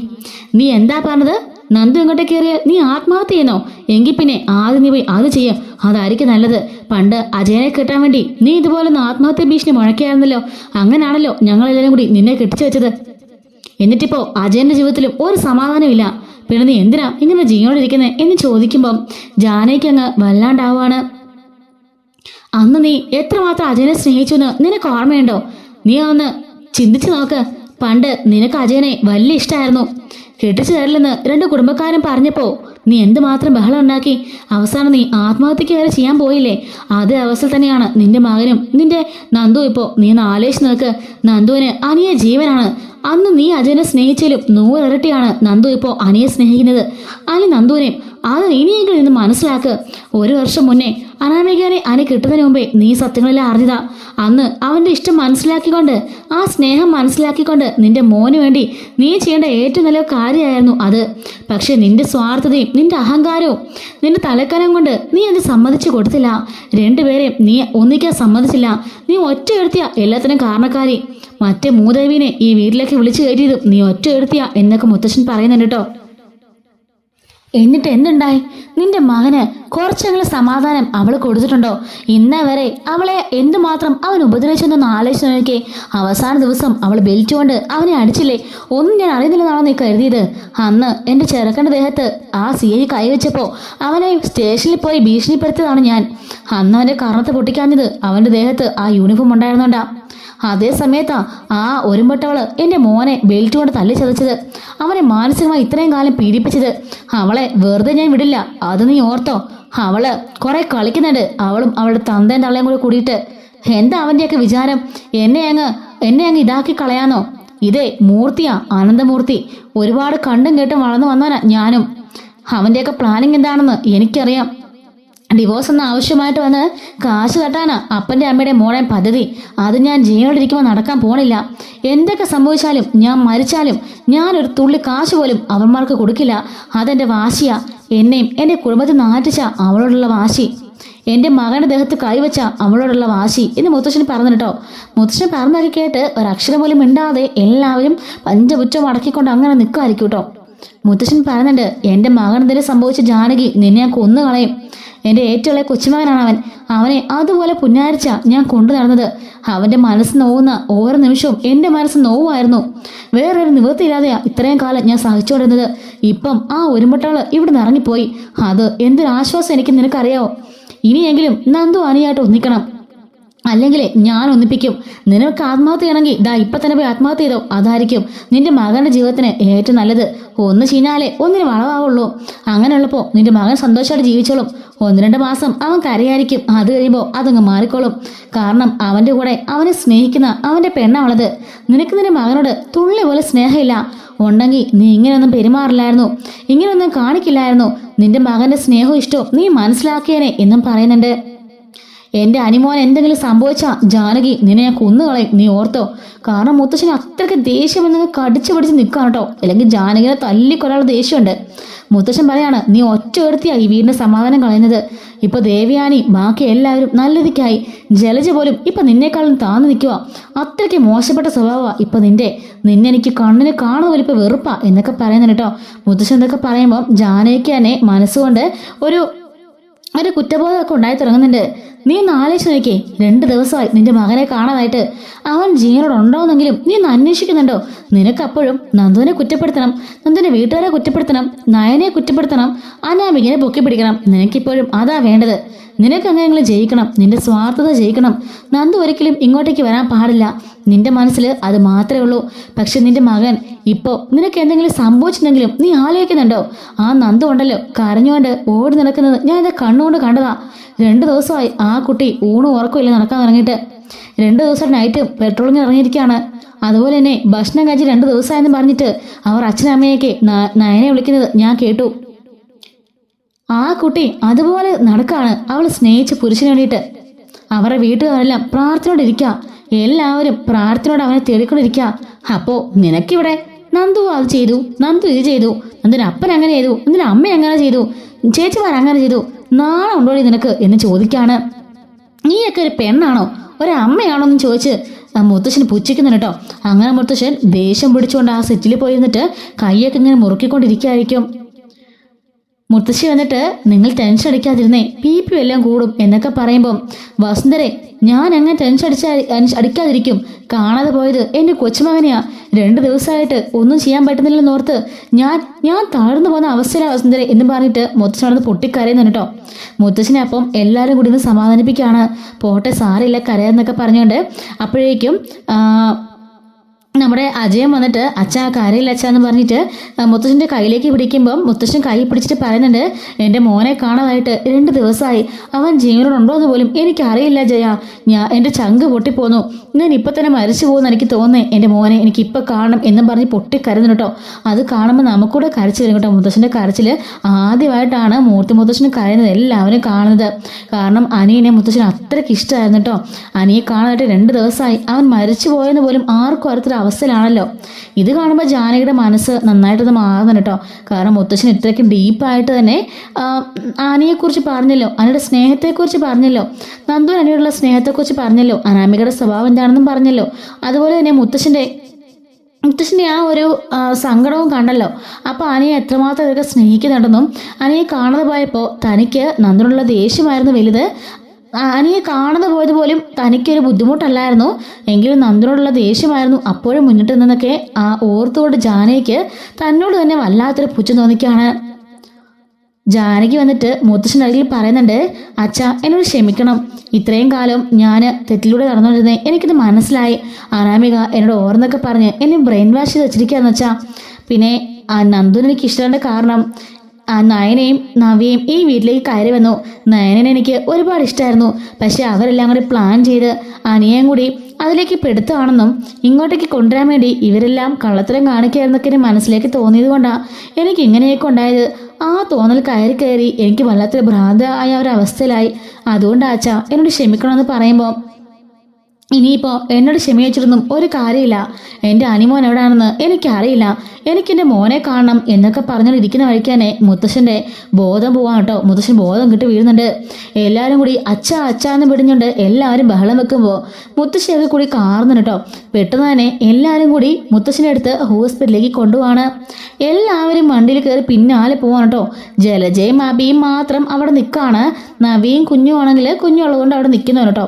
നീ എന്താ പറഞ്ഞത്? നന്ദു ഇങ്ങോട്ടേ കയറിയാൽ നീ ആത്മഹത്യ ചെയ്യുന്നോ? എങ്കിൽ പിന്നെ ആദ്യം നീ പോയി അത് ചെയ്യാം, അതായിരിക്കും നല്ലത്. പണ്ട് അജയനെ കെട്ടാൻ വേണ്ടി നീ ഇതുപോലെ ആത്മഹത്യ ഭീഷണി മുഴക്കിയായിരുന്നല്ലോ. അങ്ങനാണല്ലോ ഞങ്ങളെല്ലാവരും കൂടി നിന്നെ കെട്ടിച്ചു വെച്ചത്. എന്നിട്ടിപ്പോ അജയന്റെ ജീവിതത്തിലും ഒരു സമാധാനമില്ല. പിന്നെ നീ എന്തിനാ ഇങ്ങനെ ജീവനോടിരിക്കുന്നത് എന്ന് ചോദിക്കുമ്പം ജാനകിക്ക് അങ്ങ് വല്ലാണ്ടാവുകയാണ്. അന്ന് നീ എത്രമാത്രം അജയനെ സ്നേഹിച്ചു എന്ന് നിനക്ക് ഓർമ്മയുണ്ടോ? നീ ഒന്ന് ചിന്തിച്ചു നോക്ക്. പണ്ട് നിനക്ക് അജയനെ വലിയ ഇഷ്ടമായിരുന്നു. കെട്ടിച്ചു തരില്ലെന്ന് 2 കുടുംബക്കാരും പറഞ്ഞപ്പോ നീ എന്തുമാത്രം ബഹളം ഉണ്ടാക്കി. അവസാനം നീ ആത്മഹത്യക്ക് വരെ ചെയ്യാൻ പോയില്ലേ? അതേ അവസ്ഥ തന്നെയാണ് നിന്റെ മകനും നിന്റെ നന്ദു. ഇപ്പോ നീ ഒന്ന് ആലോചിച്ച് നോക്ക്. നന്ദുവിന് അനിയ ജീവനാണ്. അന്ന് നീ അജയനെ സ്നേഹിച്ചാലും 100 ഇരട്ടിയാണ് നന്ദു ഇപ്പോൾ അനിയെ സ്നേഹിക്കുന്നത്. അനി നന്ദുവിനെ അത് ഇനിയെങ്കിലും നിന്ന് മനസ്സിലാക്ക്. 1 വർഷം മുന്നേ അനാമികനെ അനി കിട്ടുന്നതിന് മുമ്പേ നീ സത്യങ്ങളെല്ലാം അറിഞ്ഞതാ. അന്ന് അവന്റെ ഇഷ്ടം മനസ്സിലാക്കിക്കൊണ്ട്, ആ സ്നേഹം മനസ്സിലാക്കിക്കൊണ്ട് നിന്റെ മോന് വേണ്ടി നീ ചെയ്യേണ്ട ഏറ്റവും നല്ല കാര്യമായിരുന്നു അത്. പക്ഷെ നിന്റെ സ്വാർത്ഥതയും നിന്റെ അഹങ്കാരവും നിന്റെ തലക്കനം കൊണ്ട് നീ അത് സമ്മതിച്ചു കൊടുത്തില്ല. 2 പേരെയും നീ ഒന്നിക്കാൻ സമ്മതിച്ചില്ല. നീ ഒറ്റ എടുത്തിയ എല്ലാത്തിനും കാരണക്കാരി. മറ്റേ മൂദേവിനെ ഈ വീട്ടിലേക്ക് വിളിച്ചു കയറ്റിയതും നീ ഒറ്റ എടുത്തിയ എന്നൊക്കെ മുത്തശ്ശൻ പറയുന്നുണ്ട് കേട്ടോ. എന്നിട്ട് എന്തുണ്ടായി? നിന്റെ മകന് കുറച്ചെങ്കിലും സമാധാനം അവൾ കൊടുത്തിട്ടുണ്ടോ? ഇന്നേ വരെ അവളെ എന്തുമാത്രം അവൻ ഉപദ്രവിച്ചെന്നൊന്ന് ആലോചിച്ച് നോക്കിയേ. അവസാന ദിവസം അവൾ ബെൽറ്റ് കൊണ്ട് അവനെ അടിച്ചില്ലേ? ഒന്നും ഞാൻ അറിയുന്നില്ലെന്നാണോ നീ കരുതിയത്? അന്ന് എൻ്റെ ചെറുക്കൻ്റെ ദേഹത്ത് ആ CI കൈവച്ചപ്പോൾ അവനെ സ്റ്റേഷനിൽ പോയി ഭീഷണിപ്പെടുത്തിയതാണ് ഞാൻ. അന്ന് അവൻ്റെ കർണത്ത് പൊട്ടിക്കാഞ്ഞത് അവൻ്റെ ദേഹത്ത് ആ യൂണിഫോം ഉണ്ടായിരുന്നോണ്ടാ. അതേ സമയത്താ ആ ഒരുമ്പട്ടവള് എൻ്റെ മോനെ ബെൽറ്റ് കൊണ്ട് തല്ലി ചതച്ചത്, അവനെ മാനസികമായി ഇത്രയും കാലം പീഡിപ്പിച്ചത്. അവളെ വെറുതെ ഞാൻ വിടില്ല, അത് നീ ഓർത്തോ? അവള് കുറെ കളിക്കുന്നുണ്ട്, അവളും അവളുടെ തന്തയും തള്ളയും കൂടെ കൂടിയിട്ട്. എന്താ അവൻ്റെയൊക്കെ വിചാരം? എന്നെ അങ്ങ് ഇതാക്കി കളയാന്നോ? ഇതേ മൂർത്തിയാ, അനന്തമൂർത്തി. ഒരുപാട് കണ്ടും കേട്ടും വളർന്നു വന്നവനാ ഞാനും. അവൻ്റെയൊക്കെ പ്ലാനിങ് എന്താണെന്ന് എനിക്കറിയാം. ഡിവോഴ്സ് എന്ന ആവശ്യമായിട്ട് വന്ന് കാശ് തട്ടാനാ അപ്പൻ്റെ അമ്മയുടെ മോളെ പദ്ധതി. അത് ഞാൻ ജീവനോടിരിക്കുമ്പോൾ നടക്കാൻ പോണില്ല. എന്തൊക്കെ സംഭവിച്ചാലും, ഞാൻ മരിച്ചാലും ഞാനൊരു തുള്ളി കാശ് പോലും അവന്മാർക്ക് കൊടുക്കില്ല. അതെൻ്റെ വാശിയാ. എന്നെയും എൻ്റെ കുടുംബത്തിൽ നാറ്റിച്ച അവളോടുള്ള വാശി, എൻ്റെ മകൻ്റെ ദേഹത്ത് കൈവച്ച അവളോടുള്ള വാശി എന്ന് മുത്തശ്ശന് പറഞ്ഞു കേട്ടോ. മുത്തശ്ശൻ പറഞ്ഞൊക്കെ കേട്ട് ഒരക്ഷരം പോലും മിണ്ടാതെ എല്ലാവരും പഞ്ചപുറ്റം അടക്കിക്കൊണ്ട് അങ്ങനെ നിൽക്കുമായിരിക്കും കേട്ടോ. മുത്തശ്ശൻ പറയുന്നുണ്ട്, എൻ്റെ മകൻ എന്തെങ്കിലും സംഭവിച്ച ജാനകി നിന്നെ ഞാൻ കൊന്നു കളയും. എൻ്റെ ഏറ്റവും ഇളയ കൊച്ചുമകനാണ് അവൻ. അവനെ അതുപോലെ പുന്നാരിച്ച ഞാൻ കൊണ്ടു നടന്നത്. അവൻ്റെ മനസ്സ് നോവുന്ന ഓരോ നിമിഷവും എൻ്റെ മനസ്സ് നോവുമായിരുന്നു. വേറൊരു നിവൃത്തിയില്ലാതെയാ ഇത്രയും കാലം ഞാൻ സഹിച്ചുകൊണ്ടിരുന്നത്. ഇപ്പം ആ ഒരുമ്പട്ടാള് ഇവിടെ നിന്ന് ഇറങ്ങിപ്പോയി. അത് എന്തൊരാശ്വാസം എനിക്ക് നിനക്കറിയാവോ? ഇനിയെങ്കിലും നന്ദു അനിയായിട്ട് ഒന്നിക്കണം, അല്ലെങ്കിൽ ഞാൻ ഒന്നിപ്പിക്കും. നിനക്ക് ആത്മഹത്യ ചെയ്യണമെങ്കിൽ ഇതാ ഇപ്പം തന്നെ പോയി ആത്മഹത്യ ചെയ്തോ. അതായിരിക്കും നിന്റെ മകൻ്റെ ജീവിതത്തിന് ഏറ്റവും നല്ലത്. ഒന്ന് ചീഞ്ഞാലേ ഒന്നിന് വളവാവുള്ളൂ. അങ്ങനെയുള്ളപ്പോൾ നിന്റെ മകൻ സന്തോഷമായിട്ട് ജീവിച്ചോളും. 1-2 മാസം അവൻ കരയായിരിക്കും. അത് കഴിയുമ്പോൾ അതങ്ങ് മാറിക്കോളും. കാരണം അവൻ്റെ കൂടെ അവനെ സ്നേഹിക്കുന്ന അവൻ്റെ പെണ്ണാണുള്ളത്. നിനക്ക് നിന്റെ മകനോട് തുള്ളി പോലെ സ്നേഹമില്ല. ഉണ്ടെങ്കിൽ നീ ഇങ്ങനെയൊന്നും പെരുമാറില്ലായിരുന്നു, ഇങ്ങനെയൊന്നും കാണിക്കില്ലായിരുന്നു. നിന്റെ മകൻ്റെ സ്നേഹവും ഇഷ്ടവും നീ മനസ്സിലാക്കിയേനെ എന്നും പറയുന്നുണ്ട്. എൻ്റെ അനിമോൻ എന്തെങ്കിലും സംഭവിച്ചാൽ ജാനകി നിന്നെ ഞാൻ കൊന്നുകളയും, നീ ഓർത്തോ. കാരണം മുത്തശ്ശന് അത്രയ്ക്ക് ദേഷ്യം എന്നൊക്കെ കടിച്ചു പിടിച്ച് നിൽക്കുകയാണ് കേട്ടോ. അല്ലെങ്കിൽ ജാനകിനെ തല്ലിക്കൊല്ലാനുള്ള ദേഷ്യമുണ്ട്. മുത്തശ്ശൻ പറയാണ്, നീ ഒറ്റ ഒരുത്തിയായി ഈ വീടിൻ്റെ സമാധാനം കളയുന്നത്. ഇപ്പൊ ദേവയാനി ബാക്കി എല്ലാവരും നല്ലതിക്കായി. ജലജ പോലും ഇപ്പൊ നിന്നേക്കാളും താന്നു നിൽക്കുക. അത്രയ്ക്ക് മോശപ്പെട്ട സ്വഭാവമാണ് ഇപ്പൊ നിന്നെ എനിക്ക് കണ്ണിന് കാണുന്ന പോലെ ഇപ്പൊ വെറുപ്പാ എന്നൊക്കെ പറയുന്നുണ്ട് കേട്ടോ. മുത്തശ്ശൻ എന്തൊക്കെ പറയുമ്പോൾ ജാനകിക്ക് തന്നെ മനസ്സുകൊണ്ട് ഒരു കുറ്റബോധമൊക്കെ ഉണ്ടായി തുടങ്ങുന്നുണ്ട്. നീ ഒന്ന് ആലോചിച്ച് നോക്കിയേ, 2 ദിവസമായി നിന്റെ മകനെ കാണാതായിട്ട്. അവൻ ജീവനോടുണ്ടോന്നെങ്കിലും നീ ഒന്ന് അന്വേഷിക്കുന്നുണ്ടോ? നിനക്കപ്പോഴും നന്ദുവിനെ കുറ്റപ്പെടുത്തണം, നന്ദുവിന്റെ വീട്ടുകാരെ കുറ്റപ്പെടുത്തണം, നയനെ കുറ്റപ്പെടുത്തണം, അനാമികനെ പൊക്കി പിടിക്കണം. നിനക്കിപ്പോഴും അതാ വേണ്ടത്. നിനക്ക് അങ്ങനെയെങ്കിലും ജയിക്കണം, നിന്റെ സ്വാർത്ഥത ജയിക്കണം. നന്ദു ഒരിക്കലും ഇങ്ങോട്ടേക്ക് വരാൻ പാടില്ല. നിന്റെ മനസ്സിൽ അത് മാത്രമേ ഉള്ളൂ. പക്ഷെ നിന്റെ മകൻ ഇപ്പോൾ നിനക്ക് എന്തെങ്കിലും സംഭവിച്ചിട്ടുണ്ടെങ്കിലും നീ ആലോചിക്കുന്നുണ്ടോ? ആ നന്ദു ഉണ്ടല്ലോ കരഞ്ഞുകൊണ്ട് ഓടി നടക്കുന്നത് ഞാൻ ഇത് കണ്ണുകൊണ്ട് കണ്ടതാ. 2 ദിവസമായി ആ കുട്ടി ഊണും ഉറക്കമില്ല നടക്കാൻ ഇറങ്ങിയിട്ട്. 2 ദിവസം നൈറ്റ് പെട്രോളിങ്ങിന് ഇറങ്ങിയിരിക്കുകയാണ്. അതുപോലെ തന്നെ ഭക്ഷണം കഴിച്ച് 2 ദിവസമായെന്ന് പറഞ്ഞിട്ട് അവർ അച്ഛനമ്മയൊക്കെ നയനെ വിളിക്കുന്നത് ഞാൻ കേട്ടു. ആ കുട്ടി അതുപോലെ നടക്കാണ് അവൾ സ്നേഹിച്ച പുരുഷന് വേണ്ടിയിട്ട്. അവരുടെ വീട്ടുകാരെല്ലാം പ്രാർത്ഥനയോടിരിക്കുക. എല്ലാവരും പ്രാർത്ഥനയോട് അവനെ തേടിക്കൊണ്ടിരിക്കുക. അപ്പോ നിനക്കിവിടെ നന്ദു അത് ചെയ്തു, നന്ദു ഇത് ചെയ്തു, നന്ദിന് അപ്പൻ അങ്ങനെ ചെയ്തു, നന്ദിന് അമ്മ അങ്ങനെ ചെയ്തു, ചേച്ചിമാർ അങ്ങനെ ചെയ്തു, നാളെ ഉണ്ടോടി നിനക്ക് എന്ന് ചോദിക്കാണ്. നീയൊക്കെ ഒരു പെണ്ണാണോ ഒരമ്മയാണോ എന്ന് ചോദിച്ച് മുത്തശ്ശന് പുച്ഛിക്കുന്നുണ്ട് കേട്ടോ. അങ്ങനെ മുത്തശ്ശൻ ദേഷ്യം പിടിച്ചുകൊണ്ട് ആ സെറ്റിൽ പോയിരുന്നിട്ട് കൈയൊക്കെ ഇങ്ങനെ മുറുക്കിക്കൊണ്ടിരിക്കുകയായിരിക്കും. മുത്തശ്ശി വന്നിട്ട് നിങ്ങൾ ടെൻഷൻ അടിക്കാതിരുന്നേ, PP എല്ലാം കൂടും എന്നൊക്കെ പറയുമ്പം വസുന്ധരെ ഞാൻ അങ്ങനെ ടെൻഷൻ അടിക്കാതിരിക്കും. കാണാതെ പോയത് എൻ്റെ കൊച്ചുമകനെയാ. 2 ദിവസമായിട്ട് ഒന്നും ചെയ്യാൻ പറ്റുന്നില്ലെന്ന് ഓർത്ത് ഞാൻ താഴ്ന്നു പോകുന്ന അവസ്ഥയിലാണ് വസുന്ധരെ എന്ന് പറഞ്ഞിട്ട് മുത്തശ്ശനോട് പൊട്ടിക്കരയുന്നുണ്ട് കേട്ടോ. മുത്തശ്ശനെ അപ്പം എല്ലാവരും കൂടി ഒന്ന് സമാധാനിപ്പിക്കുകയാണ്. പോട്ടെ സാറില്ല കരയെന്നൊക്കെ പറഞ്ഞുകൊണ്ട് അപ്പോഴേക്കും നമ്മുടെ അജയൻ വന്നിട്ട് അച്ഛാ കരയില്ല അച്ഛാ എന്ന് പറഞ്ഞിട്ട് മുത്തശ്ശൻ്റെ കയ്യിലേക്ക് പിടിക്കുമ്പം മുത്തശ്ശൻ കൈ പിടിച്ചിട്ട് പറയുന്നുണ്ട്, എൻ്റെ മോനെ കാണാതായിട്ട് 2 ദിവസമായി. അവൻ ജീവനോടുണ്ടോ എന്ന് പോലും എനിക്കറിയില്ല ജയ. എൻ്റെ ചങ്ക് പൊട്ടിപ്പോന്നു. ഞാൻ ഇപ്പം തന്നെ മരിച്ചു പോകുമെന്ന് എനിക്ക് തോന്നുന്നേ. എൻ്റെ മോനെ എനിക്കിപ്പോൾ കാണണം എന്നും പറഞ്ഞ് പൊട്ടിക്കരുന്നു കേട്ടോ. അത് കാണുമ്പോൾ നമുക്കൂടെ കരച്ചു വരും കേട്ടോ. മുത്തശ്ശൻ്റെ കരച്ചിൽ ആദ്യമായിട്ടാണ് മൂർത്തി മുത്തശ്ശന് കരയുന്നത് എല്ലാവരും കാണുന്നത്. കാരണം അനിയനെ മുത്തശ്ശന് അത്രയ്ക്ക് ഇഷ്ടമായിരുന്നു കേട്ടോ. അനിയെ കാണാനായിട്ട് 2 ദിവസമായി. അവൻ മരിച്ചു പോയെന്ന് പോലും ആർക്കും അറിയത്തില്ല അവസ്ഥയിലാണല്ലോ. ഇത് കാണുമ്പോൾ ജാനകിയുടെ മനസ്സ് നന്നായിട്ടത് മാറുന്നുണ്ട് കേട്ടോ. കാരണം മുത്തശ്ശൻ ഇത്രയ്ക്ക് ഡീപ്പായിട്ട് തന്നെ ആനയെക്കുറിച്ച് പറഞ്ഞല്ലോ, അനിയുടെ സ്നേഹത്തെക്കുറിച്ച് പറഞ്ഞല്ലോ, നന്ദു അനിയോടുള്ള സ്നേഹത്തെക്കുറിച്ച് പറഞ്ഞല്ലോ, അനാമികയുടെ സ്വഭാവം എന്താണെന്നും പറഞ്ഞല്ലോ. അതുപോലെ തന്നെ മുത്തശ്ശൻ്റെ ആ ഒരു സങ്കടവും കണ്ടല്ലോ. അപ്പോൾ അനിയെ എത്രമാത്രം ഇതൊക്കെ സ്നേഹിക്കുന്നുണ്ടെന്നും അനിയെ കാണാതെ പോയപ്പോൾ തനിക്ക് നന്ദുനുള്ള ദേഷ്യമായിരുന്നു വലുത്. അനിയെ കാണാതെ പോയത് പോലും തനിക്കൊരു ബുദ്ധിമുട്ടല്ലായിരുന്നു, എങ്കിലും നന്ദനോടുള്ള ദേഷ്യമായിരുന്നു അപ്പോഴും മുന്നിട്ട് നിന്നൊക്കെ ഓർത്തുകൊണ്ട് ജാനകിക്ക് തന്നോട് തന്നെ വല്ലാത്തൊരു പുച്ഛം തോന്നിക്കാണ്. ജാനകി വന്നിട്ട് മുത്തശ്ശൻ്റെ അരികിൽ പറയുന്നുണ്ട്, അച്ഛാ എന്നോട് ക്ഷമിക്കണം. ഇത്രയും കാലം ഞാൻ തെറ്റിലൂടെ നടന്നുകൊണ്ടിരുന്നേ, എനിക്കിത് മനസ്സിലായി. അനാമിക എന്നോട് ഓർന്നൊക്കെ പറഞ്ഞ് എന്നെ ബ്രെയിൻ വാഷ് ചെയ്ത് വെച്ചിരിക്കുകയെന്ന് വെച്ചാൽ. പിന്നെ നന്ദുവിന് എനിക്ക് ഇഷ്ടമുള്ള കാരണം നയനെയും നവ്യയും ഈ വീട്ടിലേക്ക് കയറി വന്നു. നയനെ എനിക്ക് ഒരുപാട് ഇഷ്ടമായിരുന്നു. പക്ഷെ അവരെല്ലാം കൂടി പ്ലാൻ ചെയ്ത് അനിയയും കൂടി അതിലേക്ക് പെടുത്തുകയാണെന്നും ഇങ്ങോട്ടേക്ക് കൊണ്ടുവരാൻ വേണ്ടി ഇവരെല്ലാം കള്ളത്തരം കാണിക്കുകയായിരുന്നൊക്കെ മനസ്സിലേക്ക് തോന്നിയത് കൊണ്ടാണ് എനിക്ക് ഇങ്ങനെയൊക്കെ ഉണ്ടായത്. ആ തോന്നൽ കയറി എനിക്ക് വല്ലാത്തൊരു ഭ്രാന്തമായ ഒരവസ്ഥയിലായി. അതുകൊണ്ടാച്ചാ എന്നോട് ക്ഷമിക്കണമെന്ന് പറയുമ്പോൾ ഇനിയിപ്പോൾ എന്നോട് ക്ഷമിച്ചിരുന്നും ഒരു കാര്യമില്ല. എൻ്റെ അനിമോൻ എവിടെയാണെന്ന് എനിക്കറിയില്ല, എനിക്കെൻ്റെ മോനെ കാണണം എന്നൊക്കെ പറഞ്ഞിരിക്കുന്ന വഴിക്കാനെ മുത്തശ്ശൻ്റെ ബോധം പോവാൻ കേട്ടോ. മുത്തശ്ശൻ ബോധം കിട്ടി വീഴുന്നുണ്ട്. എല്ലാവരും കൂടി അച്ഛാ അച്ഛാന്ന് പിടിഞ്ഞുകൊണ്ട് എല്ലാവരും ബഹളം വെക്കുമ്പോൾ മുത്തശ്ശിയൊക്കെ കൂടി കാർന്നു കേട്ടോ. പെട്ടെന്ന് തന്നെ എല്ലാവരും കൂടി മുത്തശ്ശനെ അടുത്ത് ഹോസ്പിറ്റലിലേക്ക് കൊണ്ടുപോവാണ്. എല്ലാവരും വണ്ടിയിൽ കയറി പിന്നാലെ പോവാണ് കേട്ടോ. ജലജയും അബിയും മാത്രം അവിടെ നിൽക്കുകയാണ്. നവിയും കുഞ്ഞുമാണെങ്കിൽ കുഞ്ഞുള്ളതുകൊണ്ട് അവിടെ നിൽക്കുന്നു കേട്ടോ.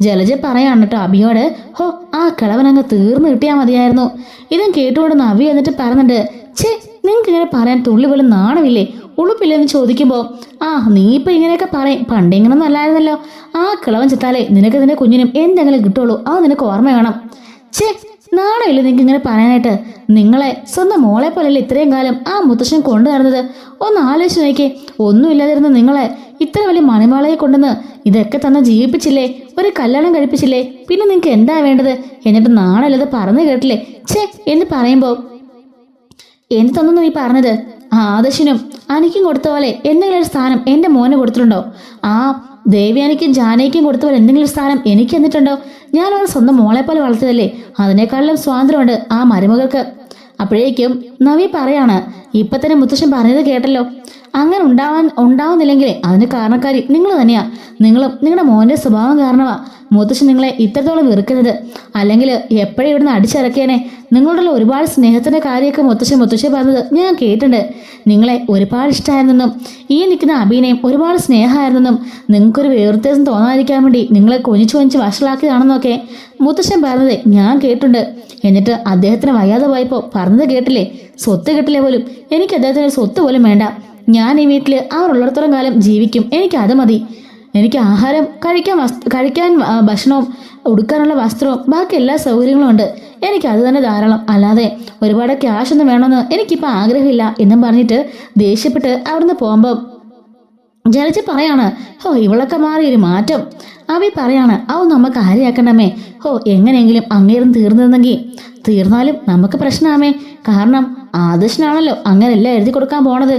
ജലജ പറയാണ് കേട്ടോ അബിയോട്, ഹോ ആ കിളവനങ്ങ് തീർന്നു കിട്ടിയാൽ മതിയായിരുന്നു. ഇതും കേട്ടുകൊണ്ട് നവി എന്നിട്ട് പറയുന്നുണ്ട്, ഛേ നിങ്ങൾക്ക് ഇങ്ങനെ പറയാൻ തുള്ളി പോലും നാണമില്ലേ, ഉളുപ്പില്ലെന്ന് ചോദിക്കുമ്പോൾ, ആ നീ ഇപ്പം ഇങ്ങനെയൊക്കെ പറയും, പണ്ടിങ്ങനൊന്നും അല്ലായിരുന്നല്ലോ. ആ കിളവൻ ചെത്താലേ നിനക്ക് നിന്റെ കുഞ്ഞിനും എന്തെങ്കിലും കിട്ടുള്ളൂ, അത് നിനക്ക് ഓർമ്മ വേണം. ഛേ നാണമില്ല നിങ്ങൾക്ക് ഇങ്ങനെ പറയാനായിട്ട്. നിങ്ങളെ സ്വന്തം മോളെ പോലെയല്ലേ ഇത്രയും കാലം ആ മുത്തശ്ശൻ കൊണ്ടു നടന്നത്. ഒന്ന് ആലോചിച്ച് നോക്കിയേ, ഒന്നുമില്ലാതിരുന്ന നിങ്ങളെ ഇത്ര വലിയ മണിമാളയെ കൊണ്ടുവന്ന് ഇതൊക്കെ തന്നെ ജീവിപ്പിച്ചില്ലേ, ഒരു കല്യാണം കഴിപ്പിച്ചില്ലേ, പിന്നെ നിങ്ങൾക്ക് എന്താ വേണ്ടത്? എന്നിട്ട് നാണമില്ലാതെ പറഞ്ഞു കേട്ടില്ലേ ഛേ എന്ന് പറയുമ്പോൾ, എന്ത് തന്നു നീ പറഞ്ഞത്? ആദർശിനും അനിക്കും കൊടുത്ത പോലെ എന്തെങ്കിലും ഒരു സ്ഥാനം എൻ്റെ മോന് കൊടുത്തിട്ടുണ്ടോ? ആ ദേവ്യാനിക്കും ജാനയ്ക്കും കൊടുത്ത പോലെ എന്തെങ്കിലും സ്ഥാനം എനിക്ക് എന്നിട്ടുണ്ടോ? ഞാൻ അവൾ സ്വന്തം മോളെ പോലെ വളർത്തിയതല്ലേ, അതിനേക്കാളും സ്വാതന്ത്ര്യമുണ്ട് ആ മരുമകൾക്ക്. അപ്പോഴേക്കും നവി പറയാണ്, ഇപ്പൊ തന്നെ മുത്തശ്ശൻ പറഞ്ഞത് കേട്ടല്ലോ, അങ്ങനെ ഉണ്ടാവുന്നില്ലെങ്കിൽ അതിന് കാരണക്കാരി നിങ്ങൾ തന്നെയാ. നിങ്ങളും നിങ്ങളുടെ മോന്റെ സ്വഭാവം കാരണമാ മുത്തശ്ശൻ നിങ്ങളെ ഇത്രത്തോളം വെറുക്കുന്നത്. അല്ലെങ്കിൽ എപ്പോഴും ഇവിടുന്ന് അടിച്ചിറക്കിയനെ. നിങ്ങളുടെ ഒരുപാട് സ്നേഹത്തിന്റെ കാര്യമൊക്കെ മുത്തശ്ശി പറഞ്ഞത് ഞാൻ കേട്ടിട്ടുണ്ട്. നിങ്ങളെ ഒരുപാട് ഇഷ്ടമായിരുന്നെന്നും ഈ നിൽക്കുന്ന അഭിനയം ഒരുപാട് സ്നേഹമായിരുന്നെന്നും നിങ്ങൾക്കൊരു വേർത്തേസം തോന്നാതിരിക്കാൻ വേണ്ടി നിങ്ങളെ കൊഞ്ചിച്ച് വഷളാക്കിയതാണെന്നൊക്കെ മുത്തശ്ശൻ പറഞ്ഞത് ഞാൻ കേട്ടിട്ടുണ്ട്. എന്നിട്ട് അദ്ദേഹത്തിന് വയ്യാതെ പോയപ്പോൾ പറഞ്ഞത് കേട്ടില്ലേ, സ്വത്ത് കിട്ടില്ലേ പോലും. എനിക്ക് അദ്ദേഹത്തിന് സ്വത്ത് പോലും വേണ്ട. ഞാൻ ഈ വീട്ടിൽ അവരുള്ളിടത്തോളം കാലം ജീവിക്കും, എനിക്ക് അത് മതി. എനിക്ക് ആഹാരം കഴിക്കാൻ ഭക്ഷണവും ഉടുക്കാനുള്ള വസ്ത്രവും ബാക്കി എല്ലാ സൗകര്യങ്ങളും ഉണ്ട്. എനിക്ക് അത് തന്നെ ധാരാളം. അല്ലാതെ ഒരുപാട് ക്യാഷ് ഒന്നും വേണമെന്ന് എനിക്കിപ്പോൾ ആഗ്രഹമില്ല എന്നും പറഞ്ഞിട്ട് ദേഷ്യപ്പെട്ട് അവിടുന്ന് പോകുമ്പോൾ ജലജ പറയാണ്, ഹോ ഇവളൊക്കെ മാറിയൊരു മാറ്റം. അവി പറയാണ്, അവ നമുക്ക് കാര്യമാക്കണമേ. ഹോ എങ്ങനെയെങ്കിലും അങ്ങേരും തീർന്നിരുന്നെങ്കിൽ. തീർന്നാലും നമുക്ക് പ്രശ്നമാമേ, കാരണം ആദർശനാണല്ലോ അങ്ങനെല്ലാം എഴുതി കൊടുക്കാൻ പോണത്.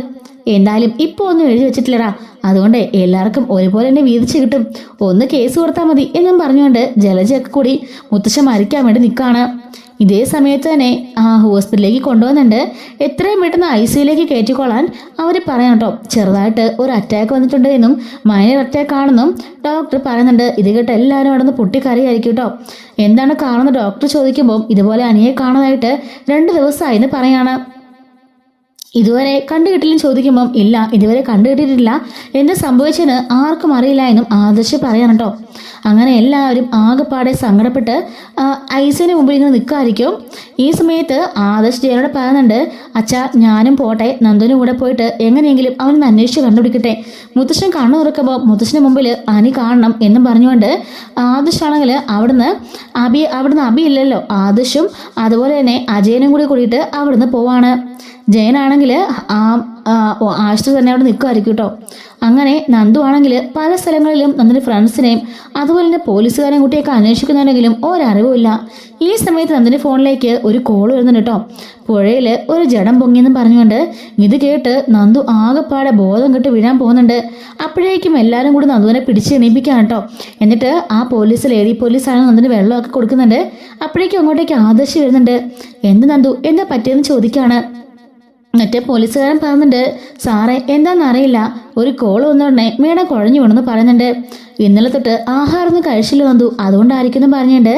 എന്തായാലും ഇപ്പോൾ ഒന്നും എഴുതി വെച്ചിട്ടില്ലടാ, അതുകൊണ്ട് എല്ലാവർക്കും ഒരുപോലെ തന്നെ വീതിച്ച് കിട്ടും. ഒന്ന് കേസ് കൊടുത്താൽ മതി എന്നും പറഞ്ഞുകൊണ്ട് ജലജയൊക്കെ കൂടി മുത്തശ്ശൻ മരിക്കാൻ വേണ്ടി നിൽക്കുകയാണ്. ഇതേ സമയത്ത് തന്നെ ഹോസ്പിറ്റലിലേക്ക് കൊണ്ടുവന്നുണ്ട്. എത്രയും പെട്ടെന്ന് ICUയിലേക്ക് കയറ്റിക്കൊള്ളാൻ അവർ പറയാം കേട്ടോ. ചെറുതായിട്ട് ഒരു അറ്റാക്ക് വന്നിട്ടുണ്ട് എന്നും മൈനർ അറ്റാക്ക് ആണെന്നും ഡോക്ടർ പറയുന്നുണ്ട്. ഇത് കേട്ട് എല്ലാവരും അവിടെ നിന്ന് പൊട്ടിക്കറിയായിരിക്കും കേട്ടോ. എന്താണ് കാണുന്ന ഡോക്ടർ ചോദിക്കുമ്പോൾ ഇതുപോലെ അനിയെ കാണാനായിട്ട് 2 ദിവസമായെന്ന് പറയാണ്. ഇതുവരെ കണ്ടുകിട്ടില്ലെന്ന് ചോദിക്കുമ്പം ഇല്ല ഇതുവരെ കണ്ടുകിട്ടിട്ടില്ല, എന്ത് സംഭവിച്ചെന്ന് ആർക്കും അറിയില്ല എന്നും ആദർശ് പറയാൻ കേട്ടോ. അങ്ങനെ എല്ലാവരും ആകെപ്പാടെ സങ്കടപ്പെട്ട് ഐസിന് മുമ്പിൽ ഇങ്ങനെ നിൽക്കായിരിക്കും. ഈ സമയത്ത് ആദർശ് ജയനോട് പറയുന്നുണ്ട്, അച്ഛാ ഞാനും പോട്ടെ, നന്ദനും കൂടെ പോയിട്ട് എങ്ങനെയെങ്കിലും അവനൊന്ന് അന്വേഷിച്ച് കണ്ടുപിടിക്കട്ടെ. മുത്തശ്ശൻ കണ്ണു തുറക്കുമ്പോൾ മുത്തശ്ശന് മുമ്പിൽ അനി കാണണം എന്നും പറഞ്ഞുകൊണ്ട് ആദർശ് ആണെങ്കിൽ അവിടുന്ന് അബി ഇല്ലല്ലോ, ആദർശും അതുപോലെ തന്നെ അജയനും കൂടി കൂടിയിട്ട് അവിടുന്ന് പോവാണ്. ജയനാണെങ്കിൽ ആശുപത്രി തന്നെ അവിടെ നിൽക്കുമായിരിക്കും കേട്ടോ. അങ്ങനെ നന്ദു ആണെങ്കിൽ പല സ്ഥലങ്ങളിലും നന്ദിൻ്റെ ഫ്രണ്ട്സിനെയും അതുപോലെ തന്നെ പോലീസുകാരെയും കുട്ടിയൊക്കെ അന്വേഷിക്കുന്നുണ്ടെങ്കിലും ഒരറിവുമില്ല. ഈ സമയത്ത് നന്ദിൻ്റെ ഫോണിലേക്ക് ഒരു കോൾ വരുന്നുണ്ട് കേട്ടോ. പുഴയിൽ ഒരു ജഡം പൊങ്ങിയെന്ന് പറഞ്ഞുകൊണ്ട്. ഇത് കേട്ട് നന്ദു ആകെപ്പാടെ ബോധം കെട്ട് വീഴാൻ പോകുന്നുണ്ട്. അപ്പോഴേക്കും എല്ലാവരും കൂടി നന്ദുവിനെ പിടിച്ച് എണീപ്പിക്കാൻ കേട്ടോ. എന്നിട്ട് ആ ലേഡി പോലീസാണ് നന്ദിന് വെള്ളമൊക്കെ കൊടുക്കുന്നുണ്ട്. അപ്പോഴേക്കും അങ്ങോട്ടേക്ക് ആദർശ് വരുന്നുണ്ട്. എന്ത് നന്ദു എന്താ പറ്റിയെന്ന് ചോദിക്കുകയാണ്. മറ്റേ പോലീസുകാരൻ പറയുന്നുണ്ട്, സാറേ എന്താണെന്നറിയില്ല, ഒരു കോൾ വന്നോടനെ മേഡം കുഴഞ്ഞു വീണെന്ന് പറയുന്നുണ്ട്. ഇന്നലെ തൊട്ട് ആഹാരമൊന്നും കഴിച്ചില്ല നന്ദു, അതുകൊണ്ടായിരിക്കും പറഞ്ഞുകൊണ്ട്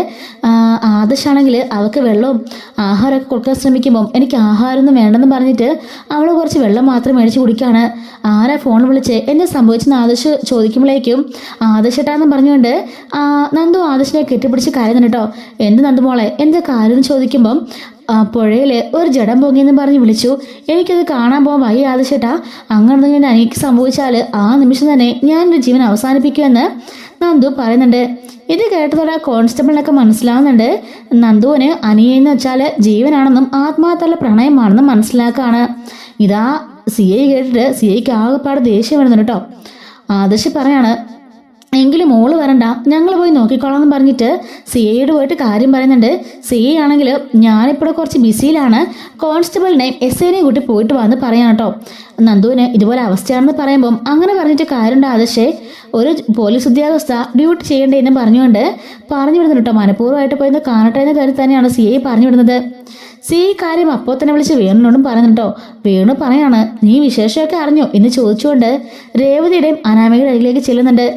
ആദർശാണെങ്കിൽ അവൾക്ക് വെള്ളവും ആഹാരമൊക്കെ കൊടുക്കാൻ ശ്രമിക്കുമ്പം എനിക്ക് ആഹാരമൊന്നും വേണ്ടെന്ന് പറഞ്ഞിട്ട് അവൾ കുറച്ച് വെള്ളം മാത്രം മേടിച്ച് കുടിക്കുകയാണ്. ആരാ ഫോൺ വിളിച്ച് എന്നെ സംഭവിച്ചെന്ന് ആദർശ് ചോദിക്കുമ്പോഴേക്കും ആദർശേട്ടാന്ന് പറഞ്ഞുകൊണ്ട് നന്ദു ആദർശിനെ കെട്ടിപ്പിടിച്ച് കരയുന്നുണ്ട് കേട്ടോ. എന്ത് നന്ദു മോളെ എന്താ കാര്യം എന്ന് ചോദിക്കുമ്പം പുഴയിൽ ഒരു ജഡം പൊങ്ങിയെന്ന് പറഞ്ഞ് വിളിച്ചു, എനിക്കത് കാണാൻ പോകാൻ വയ്യ ആദർശേട്ടാ, അങ്ങനെ എനിക്ക് സംഭവിച്ചാൽ ആ നിമിഷം തന്നെ ഞാൻ എൻ്റെ ജീവൻ അവസാനിപ്പിക്കുമെന്ന് നന്ദു പറയുന്നുണ്ട്. ഇത് കേട്ടതോടെ കോൺസ്റ്റബിളിനൊക്കെ മനസ്സിലാവുന്നുണ്ട്. നന്ദുവിന് അനിയെന്ന് വെച്ചാൽ ജീവനാണെന്നും ആത്മാർത്ഥമുള്ള പ്രണയമാണെന്നും മനസ്സിലാക്കുകയാണ്. ഇതാ CI കേട്ടിട്ട് CIക്ക് ആകെപ്പാട് ദേഷ്യം വരുന്നുണ്ട് കേട്ടോ. ആദർശ് പറയാണ്, എങ്കിലും മോള് വരണ്ട, ഞങ്ങൾ പോയി നോക്കിക്കോളാം എന്ന് പറഞ്ഞിട്ട് സി ഐയോട് പോയിട്ട് കാര്യം പറയുന്നുണ്ട്. സി ഐ ആണെങ്കിൽ ഞാനിപ്പോൾ കുറച്ച് ബിസിയിലാണ്, കോൺസ്റ്റബിളിനെയും എസ് ഐനെയും കൂട്ടി പോയിട്ട് വന്ന് പറയാം കേട്ടോ. നന്ദുവിന് ഇതുപോലെ അവസ്ഥയാണെന്ന് പറയുമ്പം അങ്ങനെ പറഞ്ഞിട്ട് കാര്യമുണ്ട് ആദർശേ, ഒരു പോലീസ് ഉദ്യോഗസ്ഥ ഡ്യൂട്ടി ചെയ്യേണ്ടതെന്ന് പറഞ്ഞു വിടുന്നുണ്ട് കേട്ടോ. മനഃപൂർവ്വമായിട്ട് പോയി കാണട്ടെ എന്ന കാര്യം തന്നെയാണ് സി ഐ പറഞ്ഞു വിടുന്നത്. സി ഐ കാര്യം അപ്പോൾ തന്നെ വിളിച്ച് വേണുനോടും പറയുന്നുണ്ടോ. വേണു പറയാണ്, നീ വിശേഷമൊക്കെ അറിഞ്ഞോ എന്ന് ചോദിച്ചുകൊണ്ട് രേവതിയുടെയും അനാമികയുടെ അരികിലേക്ക് ചെല്ലുന്നുണ്ട്.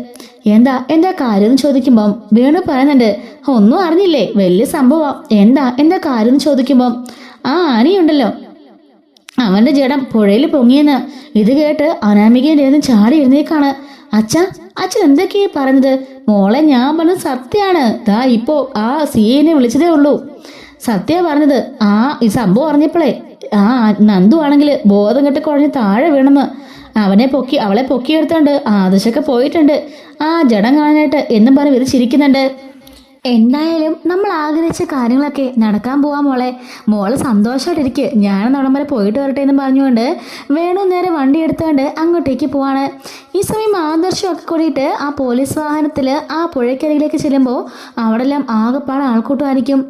എന്താ കാര്യം എന്ന് ചോദിക്കുമ്പം വേണു പറയുന്നുണ്ട്, ഒന്നും അറിഞ്ഞില്ലേ, വലിയ സംഭവം. എന്താ കാര്യം എന്ന് ചോദിക്കുമ്പം ആനിയുണ്ടല്ലോ, അവന്റെ ജഡം പുഴയിൽ പൊങ്ങിയെന്ന്. ഇത് കേട്ട് അനാമികയുടെ ചാടി എഴുന്നേക്കാണ്. അച്ഛൻ എന്തൊക്കെയാ പറയുന്നത്? മോളെ, ഞാൻ പറഞ്ഞത് സത്യമാണ്. ദാ ഇപ്പോ ആ സി ഐനെ വിളിച്ചതേ ഉള്ളൂ. സത്യ പറഞ്ഞത്. ഈ സംഭവം അറിഞ്ഞപ്പോഴേ നന്ദു ആണെങ്കിൽ ബോധം കെട്ട് കുഴഞ്ഞ് താഴെ വീണെന്ന്. അവളെ പൊക്കിയെടുത്തോണ്ട് ആദർശൊക്കെ പോയിട്ടുണ്ട് ജഡം കാണാനായിട്ട് എന്നും പറഞ്ഞ് വിരിച്ചിരിക്കുന്നുണ്ട്. എന്തായാലും നമ്മൾ ആഗ്രഹിച്ച കാര്യങ്ങളൊക്കെ നടക്കാൻ പോവാം മോള് സന്തോഷമായിട്ടിരിക്കുക. ഞാൻ നടം വരെ പോയിട്ട് വരട്ടെ എന്ന് പറഞ്ഞുകൊണ്ട് വേണു നേരെ വണ്ടി എടുത്തുകൊണ്ട് അങ്ങോട്ടേക്ക് പോവാണ്. ഈ സമയം ആദർശമൊക്കെ കൂടിയിട്ട് ആ പോലീസ് വാഹനത്തിൽ ആ പുഴയ്ക്കരികിലേക്ക് ചെല്ലുമ്പോൾ അവിടെ എല്ലാം ആകെപ്പാട് ആൾക്കൂട്ടമായിരിക്കും.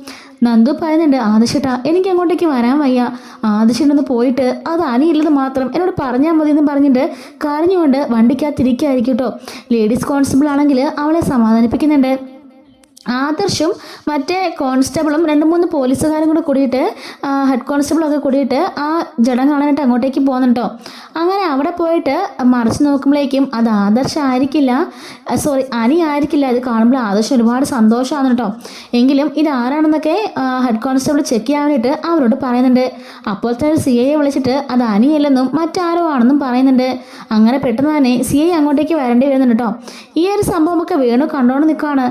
നന്ദു പറയുന്നുണ്ട്, ആദർശേട്ടാ എനിക്ക് അങ്ങോട്ടേക്ക് വരാൻ വയ്യ, ആദർശനൊന്ന് പോയിട്ട് അത് അനിയില്ലെന്ന് മാത്രം എന്നോട് പറഞ്ഞാൽ മതി എന്ന് പറഞ്ഞിട്ട് കരഞ്ഞുകൊണ്ട് വണ്ടിക്കകത്തിരിക്കുകയായിരിക്കും കേട്ടോ. ലേഡീസ് കോൺസ്റ്റബിൾ ആണെങ്കിൽ അവളെ സമാധാനിപ്പിക്കുന്നുണ്ട്. ആദർശും മറ്റേ കോൺസ്റ്റബിളും 2-3 പോലീസുകാരും കൂടെ കൂടിയിട്ട് ഹെഡ് കോൺസ്റ്റബിളൊക്കെ കൂടിയിട്ട് ആ ജഡം കാണാനായിട്ട് അങ്ങോട്ടേക്ക് പോകുന്നുണ്ടോ. അങ്ങനെ അവിടെ പോയിട്ട് മറിച്ച് നോക്കുമ്പോഴേക്കും അത് അനി ആയിരിക്കില്ല. അത് കാണുമ്പോൾ ആദർശം ഒരുപാട് സന്തോഷമാണ് കേട്ടോ. എങ്കിലും ഇതാരാണെന്നൊക്കെ ഹെഡ് കോൺസ്റ്റബിൾ ചെക്ക് ചെയ്യാൻ വേണ്ടിയിട്ട് അവരോട് പറയുന്നുണ്ട്. അപ്പോൾ തന്നെ സി ഐയെ വിളിച്ചിട്ട് അത് അനിയല്ലെന്നും മറ്റാരോ ആണെന്നും പറയുന്നുണ്ട്. അങ്ങനെ പെട്ടെന്ന് തന്നെ സി ഐ അങ്ങോട്ടേക്ക് വരേണ്ടി വരുന്നുണ്ട് കേട്ടോ. ഈ ഒരു സംഭവമൊക്കെ വേണു കണ്ടോണ്ട് നിൽക്കുകയാണ്.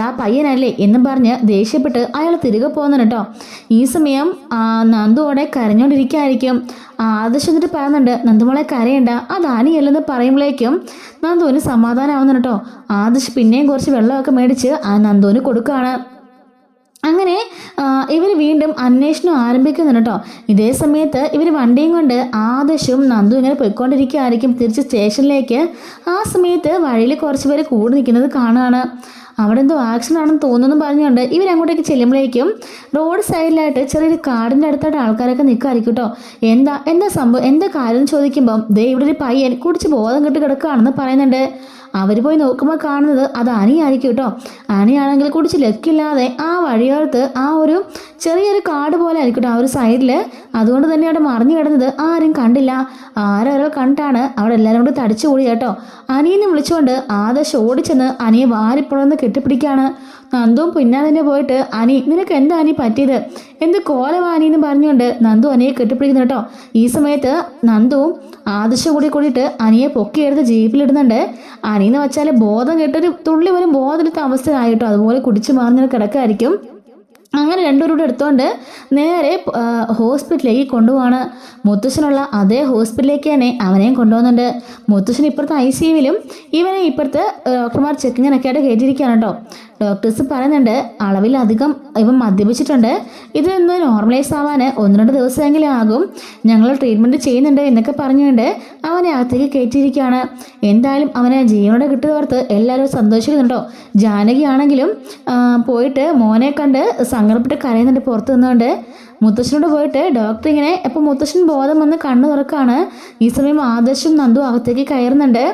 അതാ പയ്യനല്ലേ എന്നും പറഞ്ഞ് ദേഷ്യപ്പെട്ട് അയാൾ തിരികെ പോകുന്നുണ്ട് കേട്ടോ. ഈ സമയം നന്ദുവോടെ കരഞ്ഞോണ്ടിരിക്കുകയായിരിക്കും. ആദർശം എന്നിട്ട് പറയുന്നുണ്ട്, നന്ദുമോളെ കരയണ്ട, അത് അനിയല്ലെന്ന് പറയുമ്പോഴേക്കും നന്ദുവിന് സമാധാനമാവുന്നുണ്ട് കേട്ടോ. ആദർശ് പിന്നെയും കുറച്ച് വെള്ളമൊക്കെ മേടിച്ച് ആ നന്ദുവിന് കൊടുക്കുകയാണ്. അങ്ങനെ ഇവർ വീണ്ടും അന്വേഷണം ആരംഭിക്കുന്നുണ്ട് കേട്ടോ. ഇതേ സമയത്ത് ഇവർ വണ്ടിയും കൊണ്ട് ആദർശവും നന്ദു ഇങ്ങനെ പോയിക്കൊണ്ടിരിക്കുകയായിരിക്കും തിരിച്ച് സ്റ്റേഷനിലേക്ക്. ആ സമയത്ത് വഴിയിൽ കുറച്ച് പേര് കൂടി നിൽക്കുന്നത് കാണുകയാണ്. അവിടെ എന്തോ ആക്ഷൻ ആണെന്ന് തോന്നുന്നു പറഞ്ഞുകൊണ്ട് ഇവരങ്ങോട്ടേക്ക് ചെല്ലുമ്പോഴേക്കും റോഡ് സൈഡിലായിട്ട് ചെറിയൊരു കാടിൻ്റെ അടുത്തായിട്ട് ആൾക്കാരൊക്കെ നിൽക്കായിരിക്കും കേട്ടോ. എന്താ സംഭവം, എന്താ കാര്യം ചോദിക്കുമ്പം ദേ ഇവിടെ ഒരു പയ്യൻ കുടിച്ച് ബോധം കെട്ട് കിടക്കുകയാണെന്ന് പറയുന്നുണ്ട്. അവർ പോയി നോക്കുമ്പോൾ കാണുന്നത് അത് അനിയായിരിക്കും കേട്ടോ. അനിയാണെങ്കിൽ കുടിച്ച് ലക്കില്ലാതെ ആ വഴിയോരത്ത് ആ ഒരു ചെറിയൊരു കാട് പോലെ ആയിരിക്കും ആ ഒരു സൈഡിൽ. അതുകൊണ്ട് തന്നെ അവിടെ മറിഞ്ഞു കിടന്നത് ആരും കണ്ടില്ല. ആരോ കണ്ടാണ് അവിടെ എല്ലാവരും കൂടി തടിച്ചു കൂടി കേട്ടോ. അനിയെന്ന് വിളിച്ചുകൊണ്ട് ആദർശ് ഓടിച്ചെന്ന് അനിയെ വാരിപ്പുറന്ന് കെട്ടിപ്പിടിക്കുകയാണ്. നന്ദുവും പിന്നാലെ തന്നെ പോയിട്ട് നിനക്ക് എന്താ അനി പറ്റിയത്, എന്ത് കോലവാനി എന്ന് പറഞ്ഞുകൊണ്ട് നന്ദു അനിയെ കെട്ടിപ്പിടിക്കുന്നു കേട്ടോ. ഈ സമയത്ത് നന്ദുവും ആദർശം കൂടിയിട്ട് അനിയെ പൊക്കിയെടുത്ത് ജീപ്പിലിടുന്നുണ്ട്. അനിയെന്ന് വെച്ചാൽ ബോധം കേട്ടൊരു തുള്ളി പോലും ബോധമെടുത്ത അവസ്ഥയായിട്ടോ, അതുപോലെ കുടിച്ചു മാറുന്ന കിടക്കായിരിക്കും. അങ്ങനെ രണ്ടുപേരോട് എടുത്തുകൊണ്ട് നേരെ ഹോസ്പിറ്റലിലേക്ക് കൊണ്ടുപോവാണ്. മുത്തശ്ശനുള്ള അതേ ഹോസ്പിറ്റലിലേക്ക് തന്നെ അവനെയും കൊണ്ടുപോകുന്നുണ്ട്. മുത്തശ്ശൻ ഇപ്പുറത്തെ ICUവിലും ഇവനെ ഇപ്പുറത്ത് ഡോക്ടർമാർ ചെക്കിങ്ങിനൊക്കെ ആയിട്ട് കയറ്റിയിരിക്കുകയാണ് കേട്ടോ. ഡോക്ടേഴ്സ് പറയുന്നുണ്ട് അളവിലധികം ഇവൻ മദ്യപിച്ചിട്ടുണ്ട്, ഇതൊന്ന് നോർമലൈസ് ആവാൻ 1-2 ദിവസമെങ്കിലും ആകും, ഞങ്ങൾ ട്രീറ്റ്മെൻറ്റ് ചെയ്യുന്നുണ്ട് എന്നൊക്കെ പറഞ്ഞുകൊണ്ട് അവനെ അകത്തേക്ക് കയറ്റിയിരിക്കുകയാണ്. എന്തായാലും അവനെ ജീവനോടെ കിട്ടിയതോർത്ത് എല്ലാവരും സന്തോഷിക്കുന്നുണ്ടോ. ജാനകി ആണെങ്കിലും പോയിട്ട് മോനെ കണ്ട് സങ്കടപ്പെട്ട് കരയുന്നുണ്ട് പുറത്ത് നിന്നുകൊണ്ട്. മുത്തശ്ശനോട് പോയിട്ട് ഡോക്ടർ ഇങ്ങനെ ഇപ്പോൾ മുത്തശ്ശൻ ബോധം വന്ന് കണ്ണു തുറക്കാണ്. ഈ സമയം ആദർശും നന്ദു അകത്തേക്ക് കയറുന്നുണ്ട്.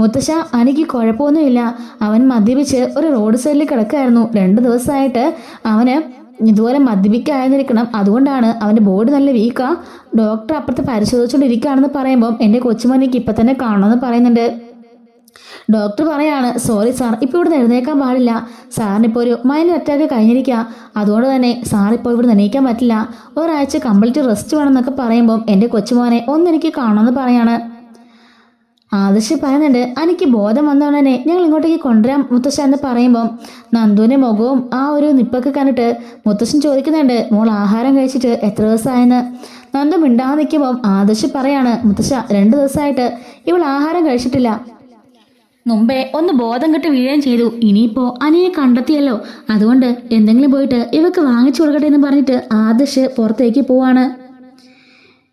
മുത്തശ്ശ എനിക്ക് കുഴപ്പമൊന്നുമില്ല, അവൻ മദ്യപിച്ച് ഒരു റോഡ് സൈഡിൽ കിടക്കായിരുന്നു. 2 ദിവസമായിട്ട് അവന് ഇതുപോലെ മദ്യപിക്കാതിരിക്കണം, അതുകൊണ്ടാണ് അവൻ്റെ ബോഡി നല്ല വീക്കാ. ഡോക്ടർ അപ്പുറത്ത് പരിശോധിച്ചുകൊണ്ടിരിക്കുകയാണെന്ന് പറയുമ്പം എൻ്റെ കൊച്ചുമോനിക്ക് ഇപ്പം തന്നെ കാണണമെന്ന് പറയുന്നുണ്ട്. ഡോക്ടർ പറയാണ്, സോറി സാർ, ഇപ്പോൾ ഇവിടുന്ന് എഴുന്നേക്കാൻ പാടില്ല, സാറിനിപ്പോൾ ഒരു മൈനർ അറ്റാക്ക് കഴിഞ്ഞിരിക്കുക, അതുകൊണ്ട് തന്നെ സാറിപ്പോൾ ഇവിടുന്ന് എണീക്കാൻ പറ്റില്ല, ഒരാഴ്ച കംപ്ലീറ്റ് റെസ്റ്റ് വേണമെന്നൊക്കെ പറയുമ്പം എൻ്റെ കൊച്ചുമോനെ ഒന്നെനിക്ക് കാണണമെന്ന് പറയാണ്. ആദർശ് പറയുന്നുണ്ട് എനിക്ക് ബോധം വന്നതുകൊണ്ട് തന്നെ ഞങ്ങൾ ഇങ്ങോട്ടേക്ക് കൊണ്ടുവരാം മുത്തശ്ശ എന്ന് പറയുമ്പം നന്ദുവിൻ്റെ മുഖവും ആ ഒരു നിപ്പൊക്കെ കണ്ടിട്ട് മുത്തശ്ശൻ ചോദിക്കുന്നുണ്ട്, മോൾ ആഹാരം കഴിച്ചിട്ട് എത്ര ദിവസമായെന്ന്. നന്ദു മിണ്ടാതെ നിൽക്കുമ്പം ആദർശ് പറയാണ്, മുത്തശ്ശ 2 ദിവസമായിട്ട് ഇവൾ ആഹാരം കഴിച്ചിട്ടില്ല, മുമ്പേ ഒന്ന് ബോധം കെട്ട് വീഴുകയും ചെയ്തു, ഇനിയിപ്പോൾ അനിയെ കണ്ടെത്തിയല്ലോ, അതുകൊണ്ട് എന്തെങ്കിലും പോയിട്ട് ഇവക്ക് വാങ്ങിച്ചു കൊടുക്കട്ടെ എന്ന് പറഞ്ഞിട്ട് ആദർശ് പുറത്തേക്ക് പോവാണ്.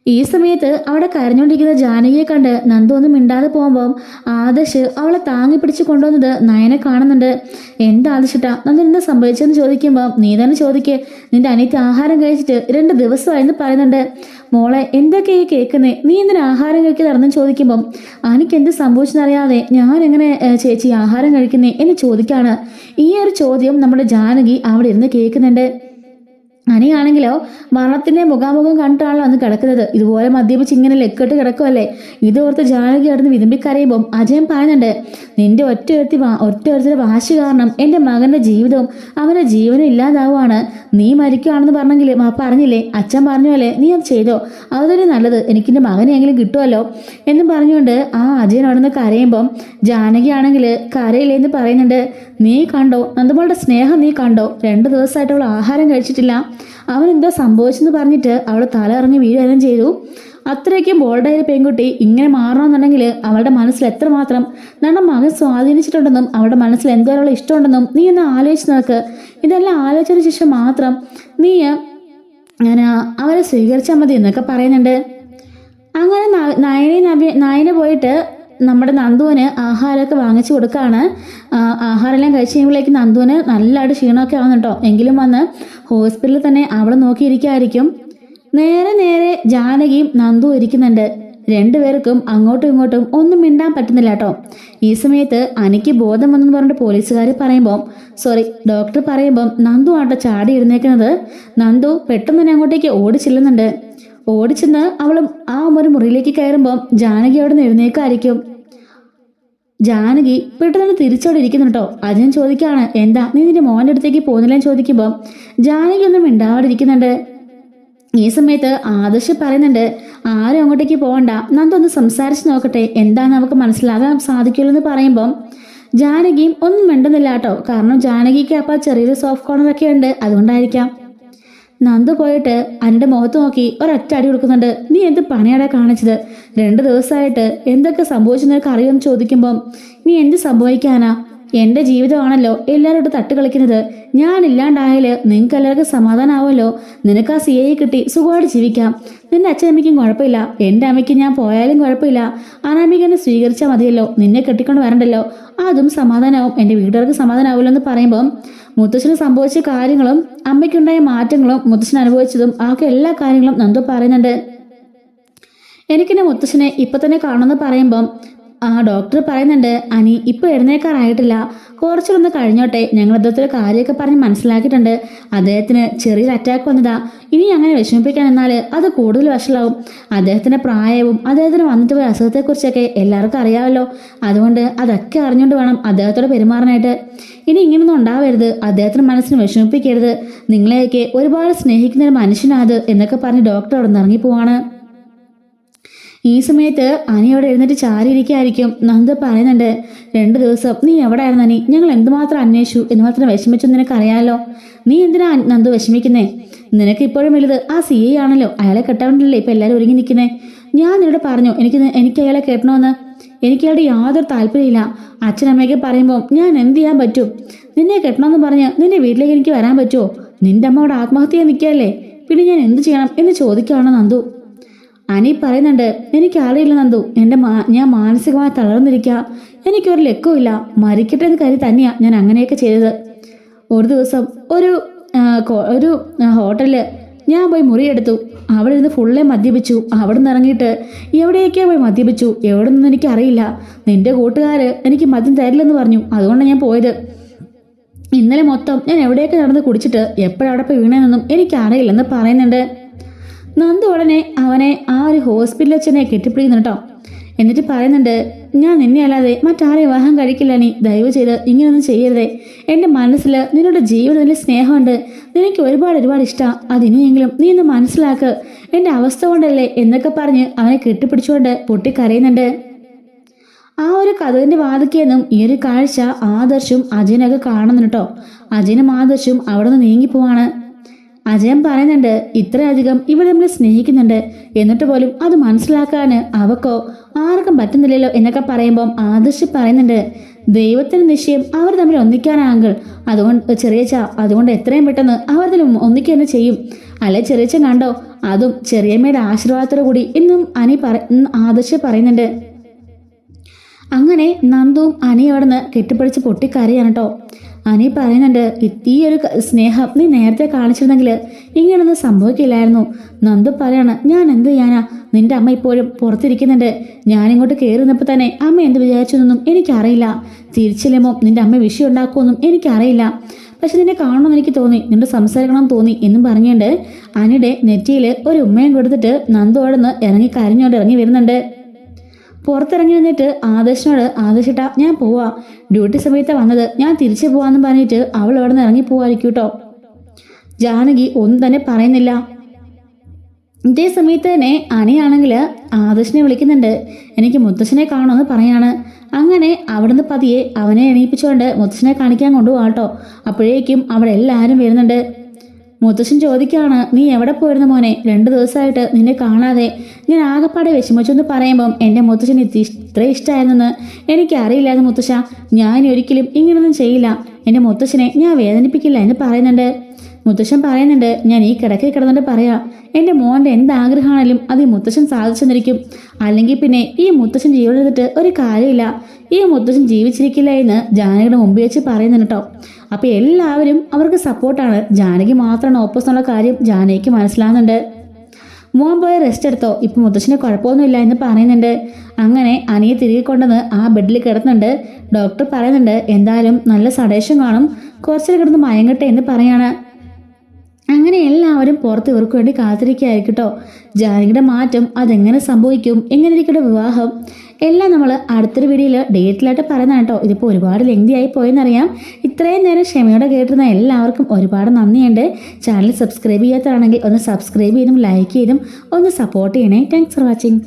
ഈ സമയത്ത് അവിടെ കരഞ്ഞുകൊണ്ടിരിക്കുന്ന ജാനകിയെ കണ്ട് നന്ദു ഒന്നും മിണ്ടാതെ പോകുമ്പോൾ ആദർശ് അവളെ താങ്ങി പിടിച്ച് കൊണ്ടുവന്നത് നയനെ കാണുന്നുണ്ട്. എന്താ ആദർശിട്ടാ നന്ദു എന്താ സംഭവിച്ചതെന്ന് ചോദിക്കുമ്പോൾ നീ തന്നെ ചോദിക്കേ, നിന്റെ അനിയത്തി ആഹാരം കഴിച്ചിട്ട് 2 ദിവസമായെന്ന് പറയുന്നുണ്ട്. മോളെ എന്തൊക്കെയാ കേൾക്കുന്നേ, നീ എന്തിനാ ആഹാരം കഴിക്കാതെന്ന് ചോദിക്കുമ്പം എനിക്ക് എന്ത് സംഭവിച്ചെന്നറിയാതെ ഞാൻ എങ്ങനെ ചേച്ചി ആഹാരം കഴിക്കുന്നേ എന്ന് ചോദിക്കാണ്. ഈ ഒരു ചോദ്യം നമ്മുടെ ജാനകി അവിടെ ഇരുന്ന് കേൾക്കുന്നുണ്ട്. അനിയാണെങ്കിലോ മരണത്തിന്റെ മുഖാമുഖം കണ്ടിട്ടാണല്ലോ അന്ന് കിടക്കുന്നത്. ഇതുപോലെ മദ്യപിച്ച് ഇങ്ങനെ ലെക്കെട്ട് കിടക്കുമല്ലേ. ഇതോർത്ത് ജാനകി അവിടുന്ന് വിതുമ്പിക്കരയുമ്പം അജയൻ പറയുന്നുണ്ട്, നിന്റെ ഒറ്റ വാശി കാരണം എൻ്റെ മകന്റെ ജീവിതവും അവന്റെ ജീവനും ഇല്ലാതാവുകയാണ്. നീ മരിക്കുകയാണെന്ന് പറഞ്ഞില്ലേ, അച്ഛൻ പറഞ്ഞല്ലേ നീ അത് ചെയ്തോ, അതൊരു നല്ലത്, എനിക്കെൻ്റെ മകനെയെങ്കിലും കിട്ടുമല്ലോ എന്നും പറഞ്ഞുകൊണ്ട് ആ അജയൻ അവിടുന്ന് കരയുമ്പം ജാനകി ആണെങ്കിൽ കരയില്ലേ എന്ന് പറയുന്നുണ്ട്. നീ കണ്ടോ നന്ദമോളുടെ സ്നേഹം, നീ കണ്ടോ, 2 ദിവസമായിട്ട് അവൾ ആഹാരം കഴിച്ചിട്ടില്ല, അവൻ എന്തോ സംഭവിച്ചെന്ന് പറഞ്ഞിട്ട് അവൾ തല ഇറങ്ങി വീഴുകയും ചെയ്തു. അത്രയ്ക്കും ബോൾഡായ പെൺകുട്ടി ഇങ്ങനെ മാറണമെന്നുണ്ടെങ്കിൽ അവളുടെ മനസ്സിൽ എത്രമാത്രം നമ്മുടെ മകൻ സ്വാധീനിച്ചിട്ടുണ്ടെന്നും അവളുടെ മനസ്സിൽ എന്തോരം ഇഷ്ടമുണ്ടെന്നും നീ ഒന്ന് ആലോചിച്ച് നോക്ക്. ഇതെല്ലാം ആലോചിച്ചതിന് ശേഷം മാത്രം നീ അവരെ സ്വീകരിച്ചാൽ മതി എന്നൊക്കെ പറയുന്നുണ്ട്. അങ്ങനെ നയനെ പോയിട്ട് നമ്മുടെ നന്ദുവിന് ആഹാരമൊക്കെ വാങ്ങിച്ചു കൊടുക്കുകയാണ്. ആഹാരമെല്ലാം കഴിച്ച് കഴിയുമ്പോഴേക്കും നന്ദുവിന് നല്ലതായിട്ട് ക്ഷീണമൊക്കെ ആവുന്നുണ്ടോ, എങ്കിലും വന്ന് ഹോസ്പിറ്റലിൽ തന്നെ അവളെ നോക്കിയിരിക്കായിരിക്കും. നേരെ ജാനകിയും നന്ദുവും ഇരിക്കുന്നുണ്ട്. 2 പേർക്കും അങ്ങോട്ടും ഇങ്ങോട്ടും ഒന്നും മിണ്ടാൻ പറ്റുന്നില്ല കേട്ടോ. ഈ സമയത്ത് അനിക്ക് ബോധം വന്നെന്ന് പറഞ്ഞിട്ട് പോലീസുകാർ ഡോക്ടർ പറയുമ്പം നന്ദു ആട്ടോ ചാടി എഴുന്നേക്കുന്നത്. നന്ദു പെട്ടെന്ന് തന്നെ അങ്ങോട്ടേക്ക് ഓടിച്ചെല്ലുന്നുണ്ട്. ഓടിച്ചെന്ന് അവളും ആ ഒരു മുറിയിലേക്ക് കയറുമ്പം ജാനകി അവിടെ നിന്ന് എഴുന്നേക്കായിരിക്കും. ജാനകി പെട്ടെന്ന് തിരിച്ചോടെ ഇരിക്കുന്നുട്ടോ. അജയൻ ചോദിക്കാണ്, എന്താ നീ നിന്റെ മോൻ്റെ അടുത്തേക്ക് പോകുന്നില്ലെന്ന് ചോദിക്കുമ്പോൾ ജാനകി ഒന്നും മിണ്ടാവാതിരിക്കുന്നുണ്ട്. ഈ സമയത്ത് ആദർശ് പറയുന്നുണ്ട്, ആരും അങ്ങോട്ടേക്ക് പോകണ്ട, നന്ദു ഒന്ന് സംസാരിച്ച് നോക്കട്ടെ, എന്താന്ന് നമുക്ക് മനസ്സിലാകാൻ സാധിക്കുള്ളൂ എന്ന് പറയുമ്പം ജാനകിയും ഒന്നും മിണ്ടുന്നില്ല കേട്ടോ. കാരണം ജാനകിക്ക് അപ്പോൾ ചെറിയൊരു സോഫ്റ്റ് കോർണറൊക്കെ ഉണ്ട്, അതുകൊണ്ടായിരിക്കാം. നന്ദു പോയിട്ട് അനിയുടെ മുഖത്ത് നോക്കി ഒരൊറ്റ അടി കൊടുക്കുന്നുണ്ട്. നീ എന്ത് പണിയാടാ കാണിച്ചത്, 2 ദിവസമായിട്ട് എന്തൊക്കെ സംഭവിച്ചെന്നൊക്കെ അറിയുമെന്ന് ചോദിക്കുമ്പം നീ എന്ത് സംഭവിക്കാനാ, എൻ്റെ ജീവിതമാണല്ലോ എല്ലാവരോടും തട്ടുകളിക്കുന്നത്, ഞാനില്ലാണ്ടായാൽ നിങ്ങൾക്ക് എല്ലാവർക്കും സമാധാനമാവുമല്ലോ, നിനക്ക് ആ CA കിട്ടി സുഖമായിട്ട് ജീവിക്കാം, നിന്റെ അച്ഛനമ്മയ്ക്കും കുഴപ്പമില്ല, എൻ്റെ അമ്മയ്ക്ക് ഞാൻ പോയാലും കുഴപ്പമില്ല, അനാമിക എന്നെ സ്വീകരിച്ചാൽ മതിയല്ലോ, നിന്നെ കെട്ടിക്കൊണ്ട് വരണ്ടല്ലോ, അതും സമാധാനമാവും, എൻ്റെ വീട്ടുകാർക്ക് സമാധാനമാവില്ലോ എന്ന് പറയുമ്പം മുത്തശ്ശന് സംഭവിച്ച കാര്യങ്ങളും അമ്മയ്ക്കുണ്ടായ മാറ്റങ്ങളും മുത്തശ്ശൻ അനുഭവിച്ചതും ആകെ എല്ലാ കാര്യങ്ങളും നന്ദു പറയുന്നുണ്ട്. എനിക്കെൻ്റെ മുത്തശ്ശനെ ഇപ്പം തന്നെ കാണുമെന്ന് പറയുമ്പം ഡോക്ടർ പറയുന്നുണ്ട്, അനി ഇപ്പോൾ എഴുന്നേക്കാറായിട്ടില്ല, കുറച്ചൊന്ന് കഴിഞ്ഞോട്ടെ, ഞങ്ങൾ അദ്ദേഹത്തിൻ്റെ കാര്യമൊക്കെ പറഞ്ഞ് മനസ്സിലാക്കിയിട്ടുണ്ട്, അദ്ദേഹത്തിന് ചെറിയൊരു അറ്റാക്ക് വന്നതാ, ഇനി അങ്ങനെ വിഷമിപ്പിക്കാൻ എന്നാൽ അത് കൂടുതൽ വഷളാവും, അദ്ദേഹത്തിൻ്റെ പ്രായവും അദ്ദേഹത്തിന് വന്നിട്ട് പോയ അസുഖത്തെക്കുറിച്ചൊക്കെ എല്ലാവർക്കും അറിയാമല്ലോ, അതുകൊണ്ട് അതൊക്കെ അറിഞ്ഞുകൊണ്ട് വേണം അദ്ദേഹത്തോട് പെരുമാറാനായിട്ട്, ഇനി ഇങ്ങനൊന്നും ഉണ്ടാവരുത്, അദ്ദേഹത്തിന് മനസ്സിന് വിഷമിപ്പിക്കരുത്, നിങ്ങളെയൊക്കെ ഒരുപാട് സ്നേഹിക്കുന്ന ഒരു മനുഷ്യനാത് എന്നൊക്കെ പറഞ്ഞ് ഡോക്ടർ അവിടെ നിന്ന് ഇറങ്ങിപ്പോവാണ്. ഈ സമയത്ത് അനി അവിടെ എഴുന്നേറ്റ് ചാരിയിരിക്കായിരിക്കും. നന്ദു പറയുന്നുണ്ട്, 2 ദിവസം നീ എവിടെ ആയിരുന്നു അനി, ഞങ്ങൾ എന്തുമാത്രം അന്വേഷിച്ചു, എന്തുമാത്രം വിഷമിച്ചു നിനക്കറിയാമല്ലോ, നീ എന്തിനാ നന്ദു വിഷമിക്കുന്നേ, നിനക്ക് ഇപ്പോഴും വലുത് ആ CA ആണല്ലോ, അയാളെ കെട്ടാണ്ടല്ലേ ഇപ്പം എല്ലാവരും ഒരുങ്ങി നിൽക്കുന്നേ, ഞാൻ നിന്നോട് പറഞ്ഞു എനിക്ക് അയാളെ കെട്ടണമെന്ന്, എനിക്ക് അയാളുടെ യാതൊരു താല്പര്യമില്ല, അച്ഛനമ്മയൊക്കെ പറയുമ്പോൾ ഞാൻ എന്ത് ചെയ്യാൻ പറ്റും, നിന്നെ കെട്ടണമെന്ന് പറഞ്ഞ് നിന്റെ വീട്ടിലേക്ക് എനിക്ക് വരാൻ പറ്റുമോ, നിന്റെ അമ്മയോട് ആത്മഹത്യ നിൽക്കുകയല്ലേ, പിന്നെ ഞാൻ എന്ത് ചെയ്യണം എന്ന് ചോദിക്കുകയാണ് നന്ദു. അനി പറയുന്നുണ്ട്, എനിക്ക് അറിയില്ല നന്ദു, ഞാൻ മാനസികമായി തളർന്നിരിക്കുക, എനിക്കൊരു ലക്കവും ഇല്ല, മരിക്കട്ടെ എന്ന് കരുതി തന്നെയാണ് ഞാൻ അങ്ങനെയൊക്കെ ചെയ്തത്. ഒരു ദിവസം ഒരു ഹോട്ടലിൽ ഞാൻ പോയി മുറിയെടുത്തു, അവിടെ ഇരുന്ന് ഫുള്ളേ മദ്യപിച്ചു, അവിടെ നിന്ന് ഇറങ്ങിയിട്ട് എവിടെയൊക്കെയാണ് പോയി മദ്യപിച്ചു, എവിടെ നിന്നും എനിക്കറിയില്ല, നിന്റെ കൂട്ടുകാർ എനിക്ക് മദ്യം തരില്ലെന്ന് പറഞ്ഞു, അതുകൊണ്ടാണ് ഞാൻ പോയത്, ഇന്നലെ മൊത്തം ഞാൻ എവിടെയൊക്കെ നടന്ന് കുടിച്ചിട്ട് എപ്പോഴവിടെ പോയി വീണേന്നൊന്നും എനിക്കറിയില്ലെന്ന് പറയുന്നുണ്ട്. നന്ദു ഉടനെ അവനെ ആ ഒരു ഹോസ്പിറ്റലിൽ വെച്ചെന്നെ കെട്ടിപ്പിടിക്കുന്നു കേട്ടോ. എന്നിട്ട് പറയുന്നുണ്ട്, ഞാൻ നിന്നെ അല്ലാതെ മറ്റാരെ വിവാഹം കഴിക്കില്ല, നീ ദയവ് ചെയ്ത് ഇങ്ങനെയൊന്നും ചെയ്യരുതേ, എൻ്റെ മനസ്സിൽ നിന്നോട് ജീവിതത്തിൽ സ്നേഹമുണ്ട്, നിനക്ക് ഒരുപാട് ഇഷ്ടമാണ്, അതിനെയെങ്കിലും നീ ഒന്ന് മനസ്സിലാക്ക്, എൻ്റെ അവസ്ഥ കൊണ്ടല്ലേ എന്നൊക്കെ പറഞ്ഞ് അവനെ കെട്ടിപ്പിടിച്ചുകൊണ്ട് പൊട്ടിക്കരയുന്നുണ്ട്. ആ ഒരു കഥവിൻ്റെ വാതിക്കെന്നും ഈ ഒരു കാഴ്ച ആദർശും അജയനൊക്കെ കാണുന്നു കേട്ടോ. അജയനും ആദർശും അവിടെ നിന്ന് നീങ്ങിപ്പോവാണ്. അജയൻ പറയുന്നുണ്ട്, ഇത്രയധികം ഇവർ നമ്മൾ സ്നേഹിക്കുന്നുണ്ട്, എന്നിട്ട് പോലും അത് മനസ്സിലാക്കാൻ അവക്കോ ആർക്കും പറ്റുന്നില്ലല്ലോ എന്നൊക്കെ പറയുമ്പം ആദർശ് പറയുന്നുണ്ട്, ദൈവത്തിന് നിശ്ചയം അവർ തമ്മിൽ ഒന്നിക്കാനാങ്കിൾ അതുകൊണ്ട് എത്രയും പെട്ടെന്ന് അവർ തമ്മിൽ ഒന്നിക്കുക തന്നെ ചെയ്യും. അല്ലെ ചെറിയച്ഛൻ കണ്ടോ, അതും ചെറിയമ്മയുടെ ആശീർവാദത്തോടു കൂടി എന്നും ആദർശ് പറയുന്നുണ്ട്. അങ്ങനെ നന്ദുവും അനി അവിടെ നിന്ന് കെട്ടിപ്പിടിച്ച് പൊട്ടിക്കരയാണ് കേട്ടോ. അനി പറയുന്നുണ്ട്, ഈ ഒരു സ്നേഹം നീ നേരത്തെ കാണിച്ചിരുന്നെങ്കിൽ ഇങ്ങനൊന്നും സംഭവിക്കില്ലായിരുന്നു. നന്ദു പറയാണ്, ഞാൻ എന്ത് ചെയ്യാനാ, നിന്റെ അമ്മ ഇപ്പോഴും പുറത്തിരിക്കുന്നുണ്ട്. ഞാനിങ്ങോട്ട് കയറി നിന്നപ്പോൾ തന്നെ അമ്മ എന്ത് വിചാരിച്ചെന്നൊന്നും എനിക്കറിയില്ല. തിരിച്ചില്ലുമ്പോൾ നിന്റെ അമ്മ വിഷയം ഉണ്ടാക്കുമെന്നും എനിക്കറിയില്ല. പക്ഷെ നിന്നെ കാണണമെന്ന് എനിക്ക് തോന്നി, നിന്റെ സംസാരിക്കണമെന്ന് തോന്നി എന്നും പറഞ്ഞുകൊണ്ട് അനിയുടെ നെറ്റിയിൽ ഒരു ഉമ്മയും കൊടുത്തിട്ട് നന്ദു അവിടെ നിന്ന് ഇറങ്ങി കരഞ്ഞുകൊണ്ട് ഇറങ്ങി വരുന്നുണ്ട്. പുറത്തിറങ്ങി വന്നിട്ട് ആദർശിനോട്, ആദർശിട്ടാ ഞാൻ പോവാ, ഡ്യൂട്ടി സമയത്താണ് വന്നത്, ഞാൻ തിരിച്ചു പോവാന്ന് പറഞ്ഞിട്ട് അവൾ അവിടെ നിന്ന് ഇറങ്ങി പോവായിരിക്കും കേട്ടോ. ജാനകി ഒന്നും തന്നെ പറയുന്നില്ല. ഇതേ സമയത്ത് തന്നെ അനിയാണെങ്കിൽ ആദർശിനെ വിളിക്കുന്നുണ്ട്, എനിക്ക് മുത്തശ്ശനെ കാണുമെന്ന് പറയാണ്. അങ്ങനെ അവിടുന്ന് പതിയെ അവനെ എണീപ്പിച്ചുകൊണ്ട് മുത്തശ്ശനെ കാണിക്കാൻ കൊണ്ടുപോകാട്ടോ. അപ്പോഴേക്കും അവിടെ എല്ലാവരും വരുന്നുണ്ട്. മുത്തശ്ശൻ ചോദിക്കുകയാണ്, നീ എവിടെ പോയിരുന്നു മോനെ, 2 ദിവസമായിട്ട് നിന്നെ കാണാതെ. ഞാൻ ആകെപ്പാടെ വിഷമിച്ചെന്ന് പറയുമ്പം എൻ്റെ മുത്തശ്ശന് ഇത്ര ഇഷ്ടമായിരുന്നെന്ന് എനിക്കറിയില്ലായിരുന്നു മുത്തശ്ശ. ഞാൻ ഒരിക്കലും ഇങ്ങനൊന്നും ചെയ്യില്ല, എൻ്റെ മുത്തശ്ശനെ ഞാൻ വേദനിപ്പിക്കില്ല എന്ന് പറയുന്നുണ്ട്. മുത്തശ്ശൻ പറയുന്നുണ്ട്, ഞാൻ ഈ കിടക്കയിൽ കിടന്നിട്ട് പറയാം, എൻ്റെ മോൻ്റെ എന്താഗ്രഹമാണെങ്കിലും അത് ഈ മുത്തശ്ശൻ സാധിച്ചെന്നിരിക്കും. അല്ലെങ്കിൽ പിന്നെ ഈ മുത്തശ്ശൻ ജീവിതത്തിട്ട് ഒരു കാര്യമില്ല, ഈ മുത്തശ്ശൻ ജീവിച്ചിരിക്കില്ല എന്ന് ജാനകിയുടെ മുമ്പിൽ വെച്ച് പറയുന്നുണ്ട് കേട്ടോ. അപ്പോൾ എല്ലാവരും അവർക്ക് സപ്പോർട്ടാണ്. ജാനകി മാത്രമാണ് ഓപ്പോസിറ്റുള്ള കാര്യം ജാനകിക്ക് മനസ്സിലാകുന്നുണ്ട്. മോൻ പോയി റെസ്റ്റ് എടുത്തോ, ഇപ്പം മുത്തശ്ശന് കുഴപ്പമൊന്നുമില്ല എന്ന് പറയുന്നുണ്ട്. അങ്ങനെ അനിയെ തിരികെ കൊണ്ടുവന്ന് ആ ബെഡിൽ കിടന്നുണ്ട്. ഡോക്ടർ പറയുന്നുണ്ട്, എന്തായാലും നല്ല സഡേഷൻ കാണും, കുറച്ചിൽ കിടന്ന് മയങ്ങട്ടെ എന്ന് പറയാണ്. അങ്ങനെ എല്ലാവരും പുറത്ത് ഇവർക്ക് വേണ്ടി കാത്തിരിക്കുകയായിരിക്കും കേട്ടോ. ജാനകിയുടെ മാറ്റം അതെങ്ങനെ സംഭവിക്കും, എങ്ങനെ ഇരിക്കട്ടെ വിവാഹം, എല്ലാം നമ്മൾ അടുത്തൊരു വീഡിയോയിൽ ഡേറ്റിലായിട്ട് പറയുന്നതാണ് കേട്ടോ. ഇതിപ്പോൾ ഒരുപാട് ലെങ്തി ആയി പോയെന്നറിയാം. ഇത്രയും നേരം ക്ഷമയോടെ കേട്ടിരുന്ന എല്ലാവർക്കും ഒരുപാട് നന്ദിയുണ്ട്. ചാനൽ സബ്സ്ക്രൈബ് ചെയ്യാത്തതാണെങ്കിൽ ഒന്ന് സബ്സ്ക്രൈബ് ചെയ്തും ലൈക്ക് ചെയ്തും ഒന്ന് സപ്പോർട്ട് ചെയ്യണേ. Thanks for watching.